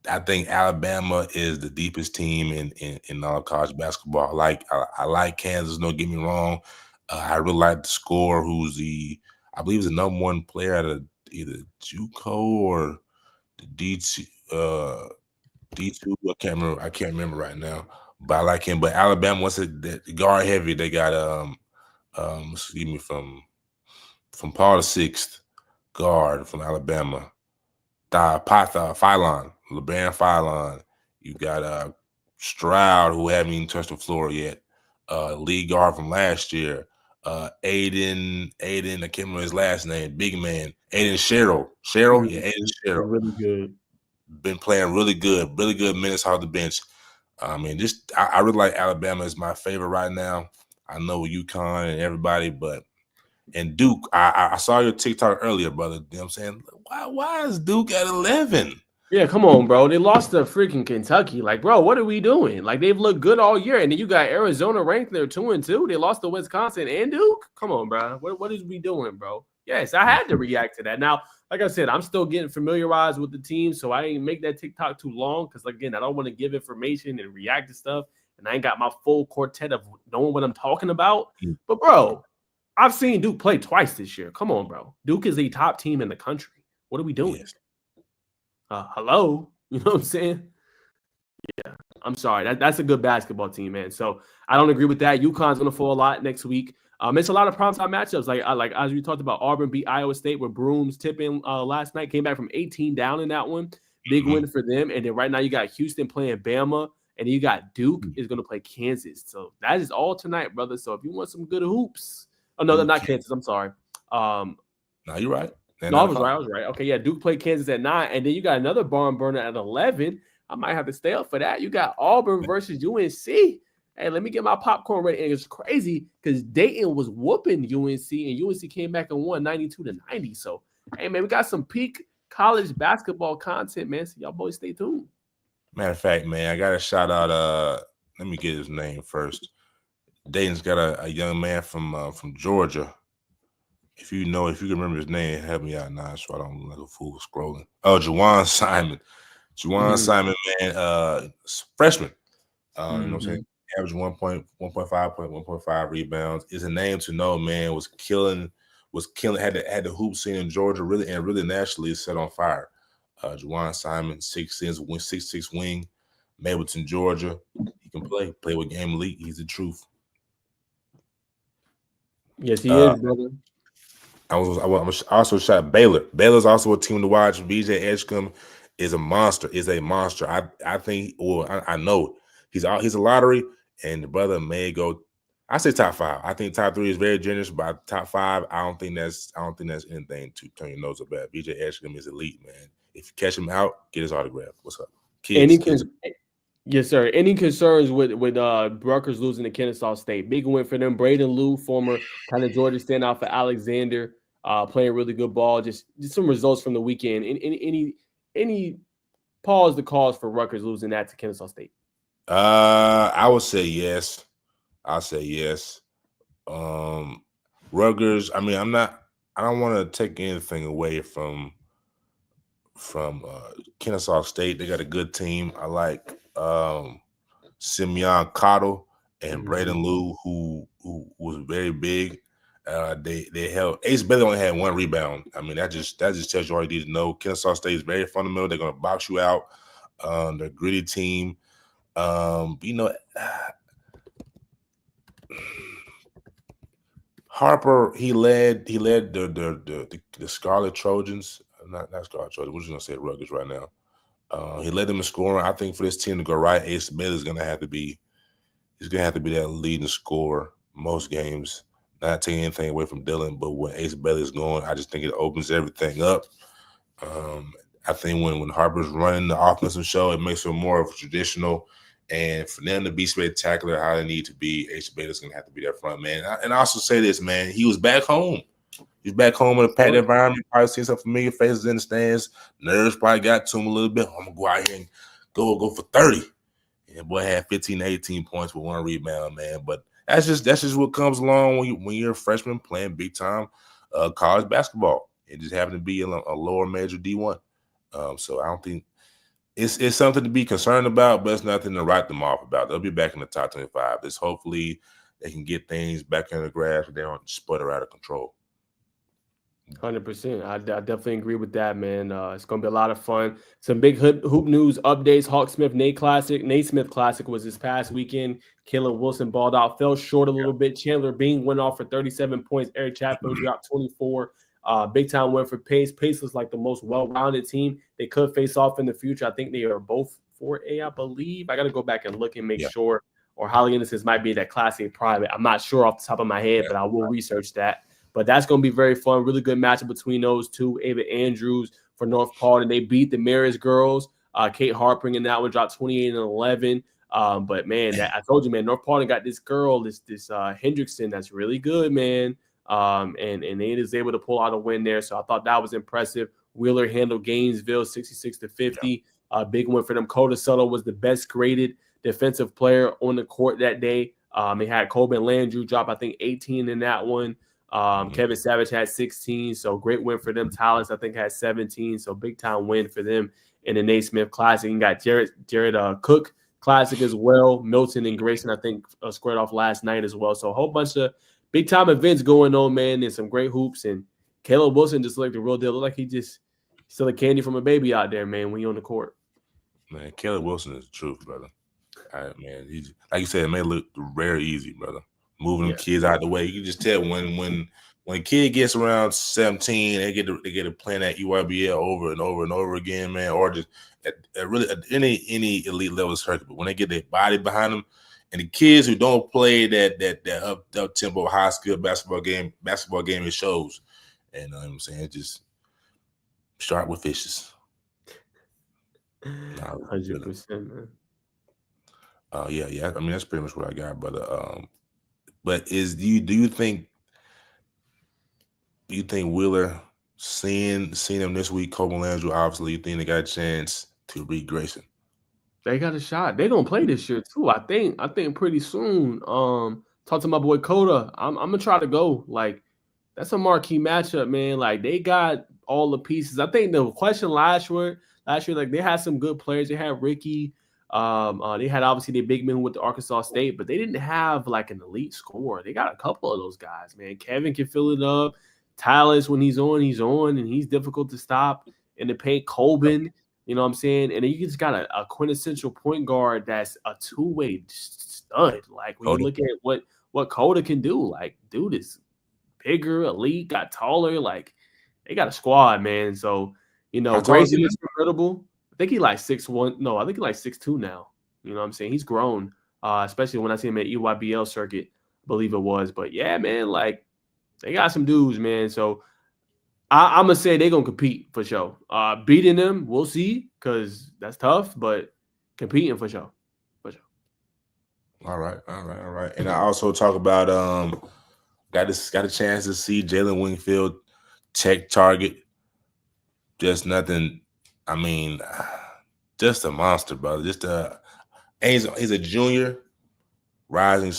I think Alabama is the deepest team in all college basketball. I like Kansas. Don't get me wrong. I really like the scorer, I believe, the number 1 player out of either JUCO or the D2. I can't remember right now, but I like him. But Alabama, once the guard heavy, they got from Paul VI guard from Alabama, LeBaron Philon. You got Stroud, who haven't even touched the floor yet. League guard from last year. Aiden, I can't remember his last name. Big man. Aiden Sherrill. Yeah, Aiden Sherrill. Really good. Been playing really good minutes off the bench. I mean, I really like Alabama is my favorite right now. I know UConn and everybody, and Duke. I saw your TikTok earlier, brother. You know what I'm saying? Why is Duke at 11? Yeah, come on, bro. They lost to freaking Kentucky. Like, bro, what are we doing? Like, they've looked good all year, and then you got Arizona ranked there 2-2. They lost to Wisconsin and Duke. Come on, bro. What is we doing, bro? Yes, I had to react to that. Now, like I said, I'm still getting familiarized with the team, so I ain't make that TikTok too long because, again, I don't want to give information and react to stuff, and I ain't got my full quartet of knowing what I'm talking about. But, bro, I've seen Duke play twice this year. Come on, bro. Duke is a top team in the country. What are we doing? Yes. Hello? You know what I'm saying? Yeah, I'm sorry. That's a good basketball team, man. So I don't agree with that. UConn's going to fall a lot next week. It's a lot of primetime matchups. Like as we talked about, Auburn beat Iowa State with Brooms tipping last night. Came back from 18 down in that one. Big win for them. And then right now you got Houston playing Bama, and then you got Duke is going to play Kansas. So that is all tonight, brother. So if you want some good hoops, oh no, not Kansas. I'm sorry. No, you're right. No, I was right. Okay, yeah, Duke played Kansas at 9, and then you got another barn burner at 11. I might have to stay up for that. You got Auburn versus UNC. Hey, let me get my popcorn ready. And it's crazy because Dayton was whooping UNC, and UNC came back and won 92-90. So, hey, man, we got some peak college basketball content, man. So y'all boys stay tuned. Matter of fact, man, I got to shout out. Let me get his name first. Dayton's got a young man from Georgia. If you can remember his name, help me out now so I don't look like a fool scrolling. Oh, Juwan Simon. Simon, man, freshman. You know what I'm saying? Average 1.5 1.5 rebounds. Is a name to know, man. Was killing, had the hoop scene in Georgia really nationally set on fire. Juwan Simon, 6'6" wing, Mableton, Georgia. He can play with Game Elite. He's the truth. Yes, he is, brother. I also shot Baylor. Baylor's also a team to watch. BJ Edgecombe is a monster. I think. Well, I know he's a lottery, and the brother may go. I say top 5. I think top 3 is very generous, but top 5, I don't think that's anything to turn your nose up at. BJ Edgecombe is elite, man. If you catch him out, get his autograph. What's up, kids? Yes, sir. Any concerns with Rutgers losing to Kennesaw State? Big win for them. Braden Liu, former kind of Georgia standout for Alexander, playing really good ball. Just some results from the weekend. Any pause the cause for Rutgers losing that to Kennesaw State? I would say yes. I'll say yes. Rutgers. I mean, I don't want to take anything away from Kennesaw State. They got a good team. I like Simeon Cottle and Braden Liu, who was very big. They held Ace Bailey only had 1 rebound. I mean, that just tells you all you need to know. Kennesaw State is very fundamental. They're going to box you out. They're a gritty team. Harper, he led the Scarlet Trojans. Not Scarlet Trojans. We're just gonna say Rutgers right now. He led them in scoring. I think for this team to go right, Ace Bailey's gonna have to be. He's gonna have to be that leading scorer most games. Not taking anything away from Dylan, but when Ace Bailey's going, I just think it opens everything up. I think when Harper's running the offensive show, it makes it more of a traditional. And for them to be spectacular, how they need to be, Ace Bailey's going to have to be that front man. And I also say this, man, he was back home. He's back home in a packed environment. Probably seen some familiar faces in the stands. Nerves probably got to him a little bit. I'm going to go out here and go for 30. And boy had 15 18 points with 1 rebound, man. But that's just what comes along when you're a freshman playing big time college basketball. It just happened to be a lower major D1. So I don't think it's something to be concerned about, but it's nothing to write them off about. They'll be back in the top 25. Just hopefully they can get things back in the grasp and they don't sputter out of control. 100%. I definitely agree with that, man. It's going to be a lot of fun. Some big hoop news updates. Hawk Smith Naismith Classic was this past weekend. Caleb Wilson balled out, fell short a little bit. Chandler Bing went off for 37 points. Eric Chapman dropped 24. Big time win for Pace. Pace was like the most well-rounded team. They could face off in the future. I think they are both 4A, I believe. I got to go back and look and make Yeah, sure. Or Holly Innocence might be that classic private. I'm not sure off the top of my head, yeah. but I will research that. But that's going to be very fun. Really good matchup between those two. Ava Andrews for North Paul, and they beat the Marist girls. Kate Harpring in that one dropped 28 and 11. But man, that I told you, man, North Paul got this girl, this Hendrickson that's really good, man. And they is able to pull out a win there. So I thought that was impressive. Wheeler handled Gainesville 66 to 50. Big win for them. Coda Suttle was the best graded defensive player on the court that day. He had Coben Landrew drop, I think, 18 in that one. Kevin Savage had 16, so great win for them. Tallis, I think, had 17, so big time win for them in the Naismith Classic. And got Jared Cook Classic as well. Milton and Grayson, I think, squared off last night as well. So a whole bunch of big time events going on, man, and some great hoops. And Caleb Wilson just looked the real deal. Looked like he just still a candy from a baby out there, man, when you're on the court. Man, Caleb Wilson is the truth, brother. Man, he's like you said, it may look rare easy, brother. Moving them kids out the way. You can just tell when a kid gets around 17, they get to playing at URBL over and over and over again, man, or just at any elite level circuit. But when they get their body behind them, and the kids who don't play that up tempo high skill basketball game, it shows. And you know what I'm saying, just start with fishes. 100%, man. Yeah. I mean, that's pretty much what I got, brother. But do you think Wheeler seeing him this week, Coben Landrew, obviously, you think they got a chance to beat Grayson? They got a shot. They gonna play this year too. I think pretty soon. Talk to my boy Coda. I'm gonna try to go. Like, that's a marquee matchup, man. Like, they got all the pieces. I think the question last year, like, they had some good players. They had Ricky. They had obviously the big men with the Arkansas State, but they didn't have like an elite scorer. They got a couple of those guys, man. Kevin can fill it up. Tallis, when he's on, and he's difficult to stop in the paint. Colbin, you know what I'm saying? And then you just got a quintessential point guard that's a two-way stud. Like, when you look at what Coda can do, like, dude is bigger, elite, got taller. Like, they got a squad, man. So, Grayson is formidable. I think he like 6'1". No, I think he like 6'2" now. You know what I'm saying? He's grown, especially when I see him at EYBL circuit, I believe it was. But yeah, man, like, they got some dudes, man. So I'm gonna say they're gonna compete for sure. Beating them, we'll see, because that's tough, but competing for sure. All right. And I also talk about got a chance to see Jalen Wingfield check target. Just nothing. I mean, just a monster, brother. He's a junior, rising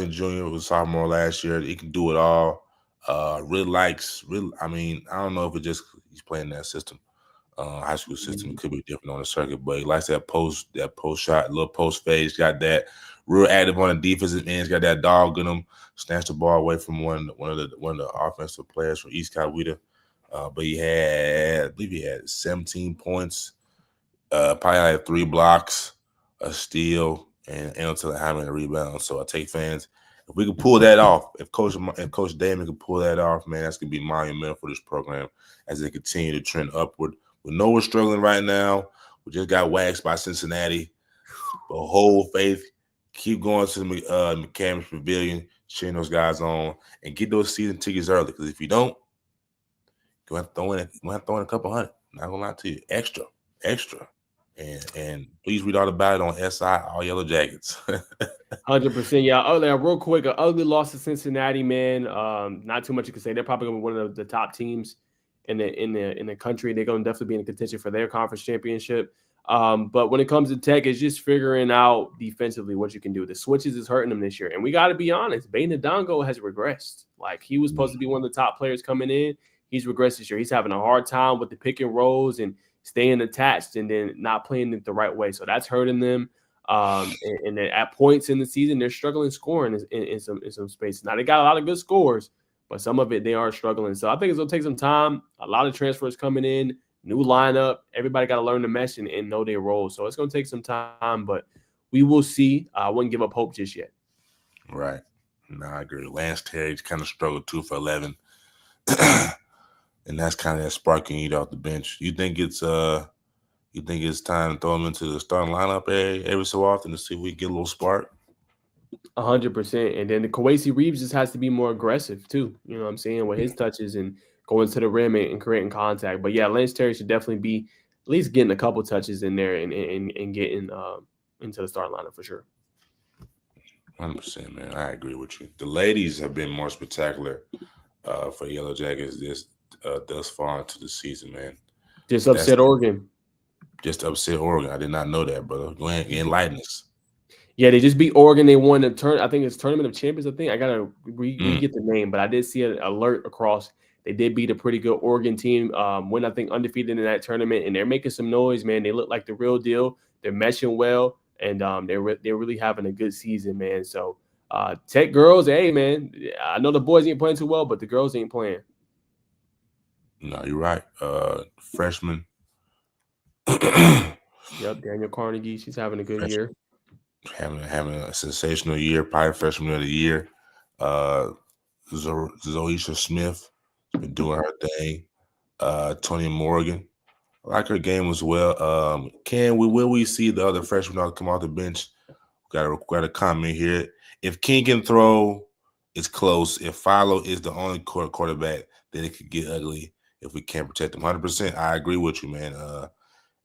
junior, was sophomore last year. He can do it all. I mean, I don't know if it's just he's playing that system. High school system could be different on the circuit, but he likes that post shot, little post phase. Got that real active on the defensive ends. Got that dog in him. Snatched the ball away from one of the offensive players from East Coweta. But I believe he had 17 points. Probably had 3 blocks, a steal, and until a hammer and a rebound. So I take fans. If we can pull that off, if Coach Damon can pull that off, man, that's gonna be monumental for this program as they continue to trend upward. We know we're struggling right now. We just got waxed by Cincinnati. But hold faith. Keep going to the McCammons Pavilion, cheering those guys on, and get those season tickets early. Because if you don't, you're going to throw in a couple hundred. Not going to lie to you. Extra. And please read all about it on SI All Yellow Jackets. 100%. Yeah. Real quick, an ugly loss to Cincinnati, man. Not too much you can say. They're probably going to be one of the top teams in the country. They're going to definitely be in contention for their conference championship. But when it comes to Tech, it's just figuring out defensively what you can do. The switches is hurting them this year. And we got to be honest, Bain Ndongo has regressed. Like, he was supposed to be one of the top players coming in. He's regressed this year. He's having a hard time with the pick and rolls and staying attached and then not playing it the right way. So that's hurting them. And at points in the season, they're struggling scoring in some spaces. Now, they got a lot of good scores, but some of it they are struggling. So I think it's going to take some time. A lot of transfers coming in, new lineup. Everybody got to learn to mesh and know their roles. So it's going to take some time, but we will see. I wouldn't give up hope just yet. Right. No, I agree. Lance Terry kind of struggled 2 for 11. And that's kind of that spark you need off the bench. You think it's You think it's time to throw him into the starting lineup every so often to see if we get a little spark? 100%. And then the Kawhi Reeves just has to be more aggressive too. You know what I'm saying? With his touches and going to the rim and creating contact. But yeah, Lance Terry should definitely be at least getting a couple touches in there and getting into the starting lineup for sure. 100%, man. I agree with you. The ladies have been more spectacular for the Yellow Jackets thus far into the season, man. Just That's upset Oregon. just upset Oregon. I did not know that, brother. Go ahead and enlighten us. Yeah, they just beat Oregon. They won the turn. I think it's Tournament of Champions. I think I gotta get the name, but I did see an alert across. They did beat a pretty good Oregon team. Went I think undefeated in that tournament, and they're making some noise, man. They look like the real deal. They're meshing well, and they're really having a good season, man. So Tech girls, hey man, I know the boys ain't playing too well, but the girls ain't playing. No, you're right. Freshman. Yep, Daniel Carnegie, she's having a good year. Having a sensational year, probably freshman of the year. Zoisha Smith has been doing her thing. Tony Morgan, I like her game as well. Will we see the other freshmen come off the bench? Got a comment here. If King can throw, it's close. If Philo is the only quarterback, then it could get ugly if we can't protect him. 100%. I agree with you, man.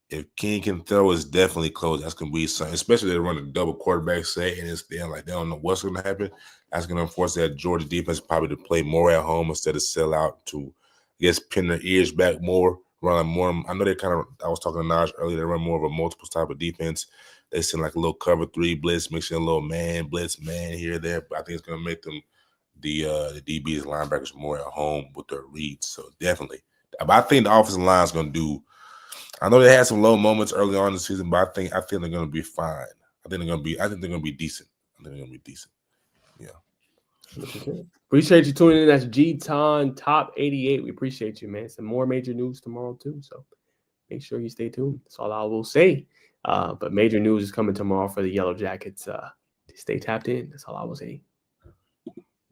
If King can throw, it's definitely close. That's gonna be something, especially they run a double quarterback set, and it's there like they don't know what's gonna happen. That's gonna force that Georgia defense probably to play more at home instead of sell out to, I guess, pin their ears back more, run more. I know they kind of. I was talking to Naj earlier. They run more of a multiple type of defense. They send like a little cover 3 blitz, mixing a little man blitz, man here there. But I think it's gonna make them the DBs linebackers more at home with their reads. So definitely, but I think the offensive line is gonna do. I know they had some low moments early on in the season, but I think they're going to be fine. I think they're going to be decent. I think they're going to be decent. Yeah. 100%. Appreciate you tuning in. That's G-Ton Top 88. We appreciate you, man. Some more major news tomorrow too, so make sure you stay tuned. That's all I will say. But major news is coming tomorrow for the Yellow Jackets. Stay tapped in. That's all I will say.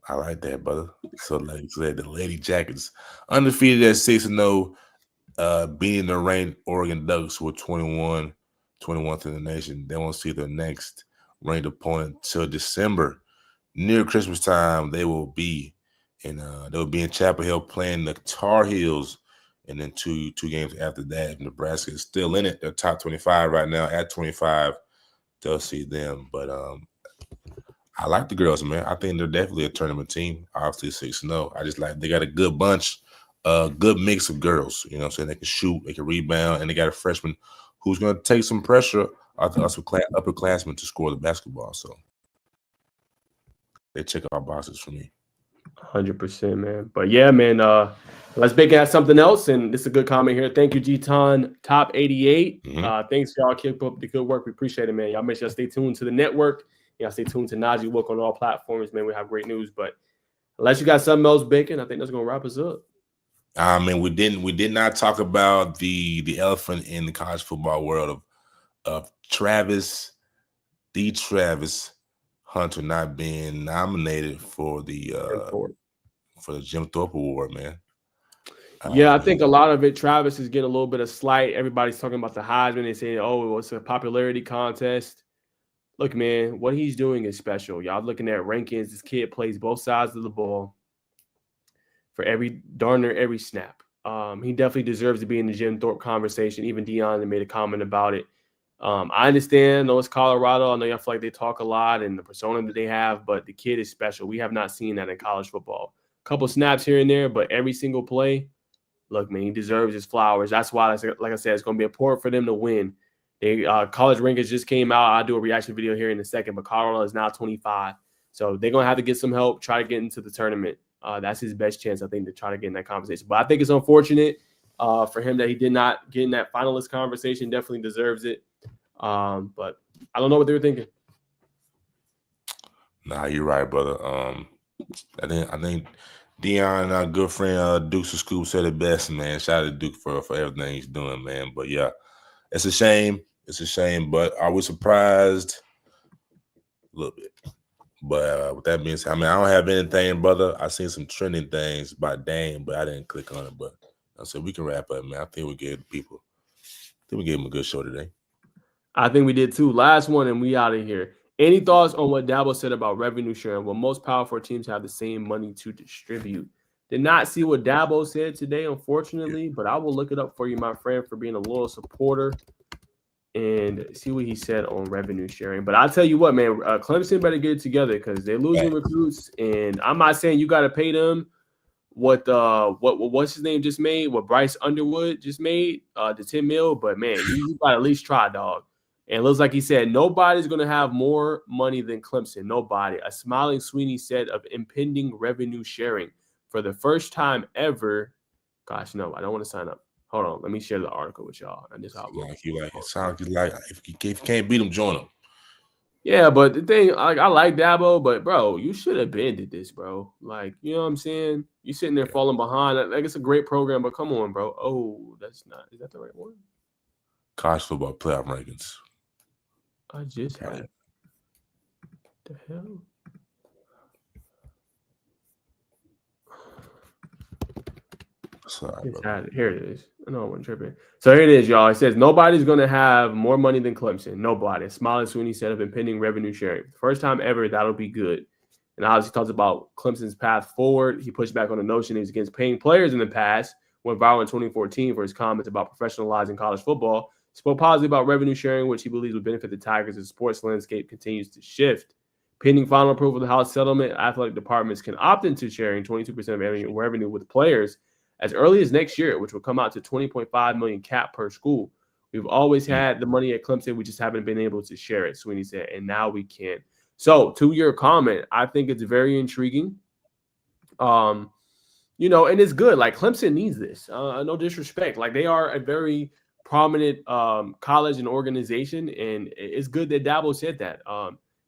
I like that, brother. So like you said, the Lady Jackets undefeated at 6-0. Beating the ranked Oregon Ducks who are 21th in the nation. They won't see their next ranked opponent till December. Near Christmas time, they will be in Chapel Hill playing the Tar Heels, and then two games after that, Nebraska is still in it. They're top 25 right now at 25. They'll see them, but I like the girls, man. I think they're definitely a tournament team. Obviously 6-0. I just like they got a good bunch. Good mix of girls, you know what I'm saying? They can shoot, they can rebound, and they got a freshman who's going to take some pressure off the upperclassmen to score the basketball. So they check our boxes for me. 100%, man. But yeah, man, let's make it something else. And this is a good comment here. Thank you, G-Ton Top 88. Thanks for y'all. Keep up the good work. We appreciate it, man. Y'all make sure y'all stay tuned to the network. Y'all stay tuned to Najee Work on all platforms, man. We have great news. But unless you got something else, Bacon, I think that's going to wrap us up. I mean, we did not talk about the elephant in the college football world of Travis Hunter not being nominated for the Jim Thorpe Award, man. Yeah, I think a lot of it, Travis is getting a little bit of slight. Everybody's talking about the Heisman. They say, oh, it's a popularity contest. Look, man, what he's doing is special. Y'all looking at rankings. This kid plays both sides of the ball for darn near every snap. He definitely deserves to be in the Jim Thorpe conversation. Even Deion made a comment about it. I understand. I know it's Colorado. I know y'all feel like they talk a lot and the persona that they have, but the kid is special. We have not seen that in college football. A couple snaps here and there, but every single play, look, man, he deserves his flowers. That's why, like I said, it's going to be important for them to win. College rankings just came out. I'll do a reaction video here in a second, but Colorado is now 25. So they're going to have to get some help, try to get into the tournament. That's his best chance, I think, to try to get in that conversation. But I think it's unfortunate for him that he did not get in that finalist conversation. Definitely deserves it. But I don't know what they were thinking. Nah, you're right, brother. I think Deion, our good friend Duke Scoop said it best, man. Shout out to Duke for everything he's doing, man. But yeah, it's a shame. It's a shame. But are we surprised? A little bit. But with that being said, I mean, I don't have anything, brother. I seen some trending things by Dame, but I didn't click on it. But I said we can wrap up, man. I think we get people think we gave him a good show today. I think we did too. Last one, and we out of here. Any thoughts on what Dabo said about revenue sharing? Will most powerful teams have the same money to distribute? Did not see what Dabo said today, unfortunately, but I will look it up for you, my friend, for being a loyal supporter and see what he said on revenue sharing. But I'll tell you what, man, Clemson better get it together because they're losing recruits, and I'm not saying you got to pay them what's his name just made, what Bryce Underwood just made, the 10 mil, but man, you got to at least try, dog. And it looks like he said nobody's going to have more money than Clemson. Nobody. A smiling Sweeney said of impending revenue sharing for the first time ever. Gosh, no, I don't want to sign up. Hold on, let me share the article with y'all. And this how it sounds like if you can't beat them, join them. Yeah, but the thing, like, I like Dabo, but bro, you should have did this, bro. Like, you know what I'm saying? You sitting there falling behind. Like, it's a great program, but come on, bro. Oh, that's not. Is that the right one? College football playoff rankings. I just had it. The hell? Sorry, Here it is. No, I wasn't tripping. So here it is, y'all. It says nobody's going to have more money than Clemson. Nobody. Smiley Sweeney said of impending revenue sharing. First time ever, that'll be good. And obviously talks about Clemson's path forward. He pushed back on the notion he was against paying players in the past, went viral in 2014 for his comments about professionalizing college football. Spoke positively about revenue sharing, which he believes would benefit the Tigers as the sports landscape continues to shift. Pending final approval of the House settlement, athletic departments can opt into sharing 22% of revenue with players as early as next year, which will come out to $20.5 million cap per school. We've always had the money at Clemson. We just haven't been able to share it, Sweeney said, and now we can. So to your comment, I think it's very intriguing. And it's good. Like, Clemson needs this. No disrespect. Like, they are a very prominent college and organization, and it's good that Dabo said that.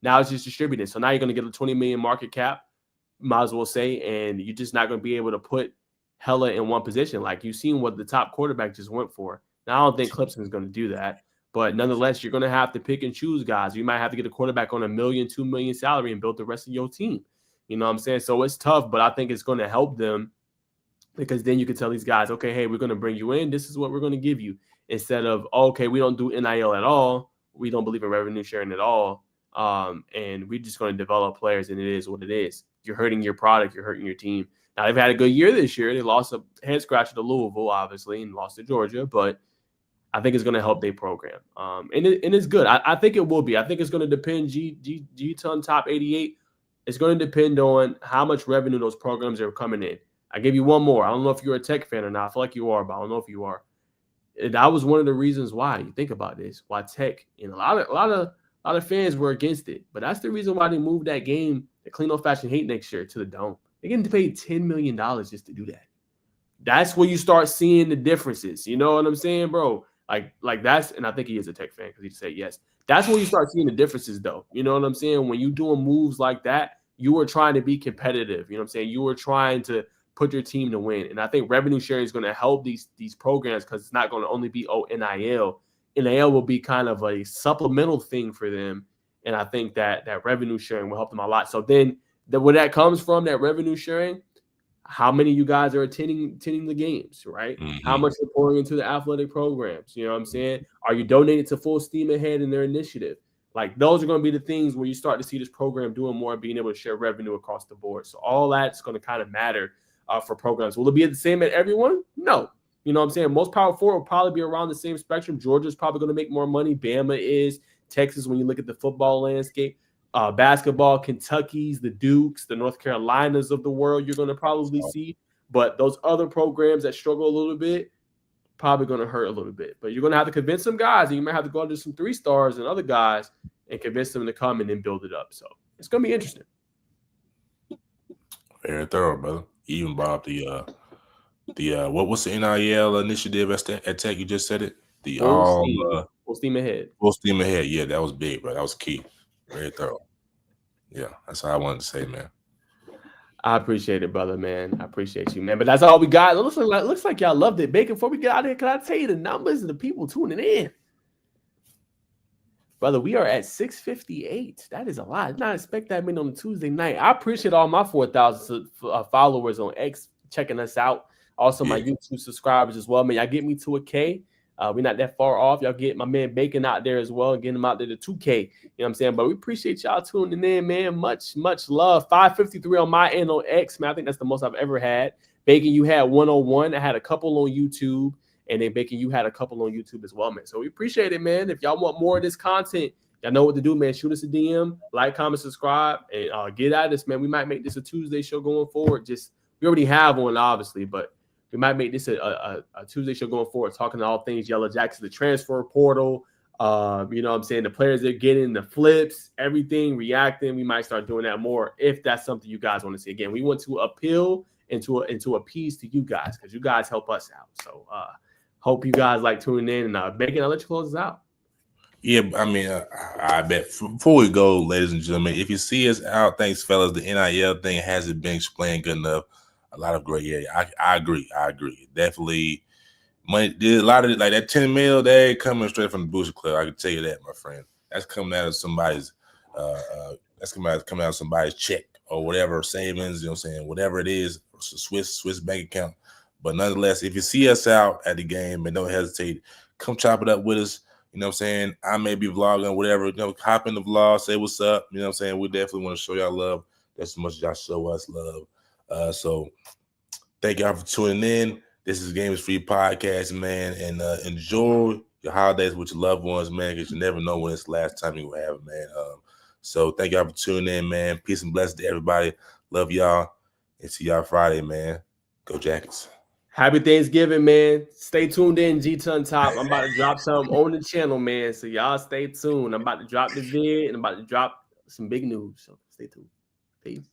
Now it's just distributed. So now you're going to get a $20 million market cap, might as well say, and you're just not going to be able to put hella in one position. Like, you've seen what the top quarterback just went for. Now, I don't think Clemson is going to do that, but nonetheless, you're going to have to pick and choose guys. You might have to get a quarterback on $1 million, $2 million salary and build the rest of your team. You know what I'm saying? So it's tough, but I think it's going to help them because then you can tell these guys, okay, hey, we're going to bring you in. This is what we're going to give you, instead of, okay, we don't do NIL at all. We don't believe in revenue sharing at all. And we're just going to develop players, and it is what it is. You're hurting your product. You're hurting your team. Now, they've had a good year this year. They lost a head scratcher to Louisville, obviously, and lost to Georgia, but I think it's going to help their program. And it's good. I think it will be. I think it's going to depend, G-Ton top 88. It's going to depend on how much revenue those programs are coming in. I give you one more. I don't know if you're a Tech fan or not. I feel like you are, but I don't know if you are. That was one of the reasons why, you think about this, why Tech, and a lot of fans were against it. But that's the reason why they moved that game, the Clean Old Fashioned Hate, next year to the Dome. They're getting paid $10 million just to do that. That's where you start seeing the differences. You know what I'm saying, bro? Like that's, and I think he is a Tech fan because he said yes. That's when you start seeing the differences, though. You know what I'm saying? When you doing moves like that, you are trying to be competitive. You know what I'm saying? You are trying to put your team to win. And I think revenue sharing is going to help these programs because it's not going to only be NIL. NIL will be kind of a supplemental thing for them. And I think that revenue sharing will help them a lot. So then where that comes from, that revenue sharing, how many of you guys are attending the games, right? Mm-hmm. How much you're pouring into the athletic programs, you know what I'm saying? Are you donating to Full Steam Ahead in their initiative? Like, those are going to be the things where you start to see this program doing more and being able to share revenue across the board. So all that's going to kind of matter for programs. Will it be the same at everyone? No. You know what I'm saying? Most Power 4 will probably be around the same spectrum. Georgia's probably going to make more money. Bama is. Texas, when you look at the football landscape. Basketball, Kentucky's, the Dukes, the North Carolinas of the world, you're going to probably see. But those other programs that struggle a little bit, probably going to hurt a little bit. But you're going to have to convince some guys, and you might have to go into some 3-stars and other guys and convince them to come and then build it up. So it's going to be interesting. Very thorough, brother. You even brought up what's the NIL initiative at Tech? You just said it. Full steam ahead. Full steam ahead. Yeah, that was big, bro. That was key. Very thorough. Yeah, that's all I wanted to say, man. I appreciate it, brother, man. I appreciate you, man. But that's all we got. It looks like y'all loved it. Bacon, before we get out of here, can I tell you the numbers of the people tuning in? Brother, we are at 658. That is a lot. I did not expect that many on a Tuesday night. I appreciate all my 4,000 followers on X checking us out. Also, my YouTube subscribers as well. Man, y'all get me to a K. We're not that far off. Y'all get my man Bacon out there as well and getting him out there to 2K. You know what I'm saying? But we appreciate y'all tuning in, man. Much love. 553 on my end on X, man. I think that's the most I've ever had. Bacon, you had 101. I had a couple on YouTube. And then Bacon, you had a couple on YouTube as well, man. So we appreciate it, man. If y'all want more of this content, y'all know what to do, man. Shoot us a DM, like, comment, subscribe, and get at us, man. We might make this a Tuesday show going forward. Just we already have one, obviously, but we might make this a Tuesday show going forward, talking all things Yellow Jackets, the transfer portal. You know what I'm saying? The players they're getting, the flips, everything, reacting. We might start doing that more if that's something you guys want to see. Again, we want to appeal into appease to you guys because you guys help us out. So hope you guys like tuning in. And Bacon, I'll let you close this out. Yeah, I mean, I bet before we go, ladies and gentlemen, if you see us out, thanks, fellas. The NIL thing hasn't been explained good enough. A lot of gray area. I agree. Definitely, money. There's a lot of like that 10 mil. They ain't coming straight from the Booster Club. I can tell you that, my friend. That's coming out of somebody's. That's coming out of somebody's check or whatever savings. You know what I'm saying? Whatever it is, Swiss bank account. But nonetheless, if you see us out at the game, and don't hesitate, come chop it up with us. You know what I'm saying? I may be vlogging, whatever. You know, hop in the vlog, say what's up. You know what I'm saying? We definitely want to show y'all love. That's as much as y'all show us love. So thank y'all for tuning in. This is Games Free Podcast, man. And enjoy your holidays with your loved ones, man, because you never know when it's the last time you will have it, man. So thank y'all for tuning in, man. Peace and blessings to everybody. Love y'all. And see y'all Friday, man. Go Jackets. Happy Thanksgiving, man. Stay tuned in, G-Ton Top. I'm about to drop something on the channel, man. So y'all stay tuned. I'm about to drop the vid and I'm about to drop some big news. So stay tuned. Peace.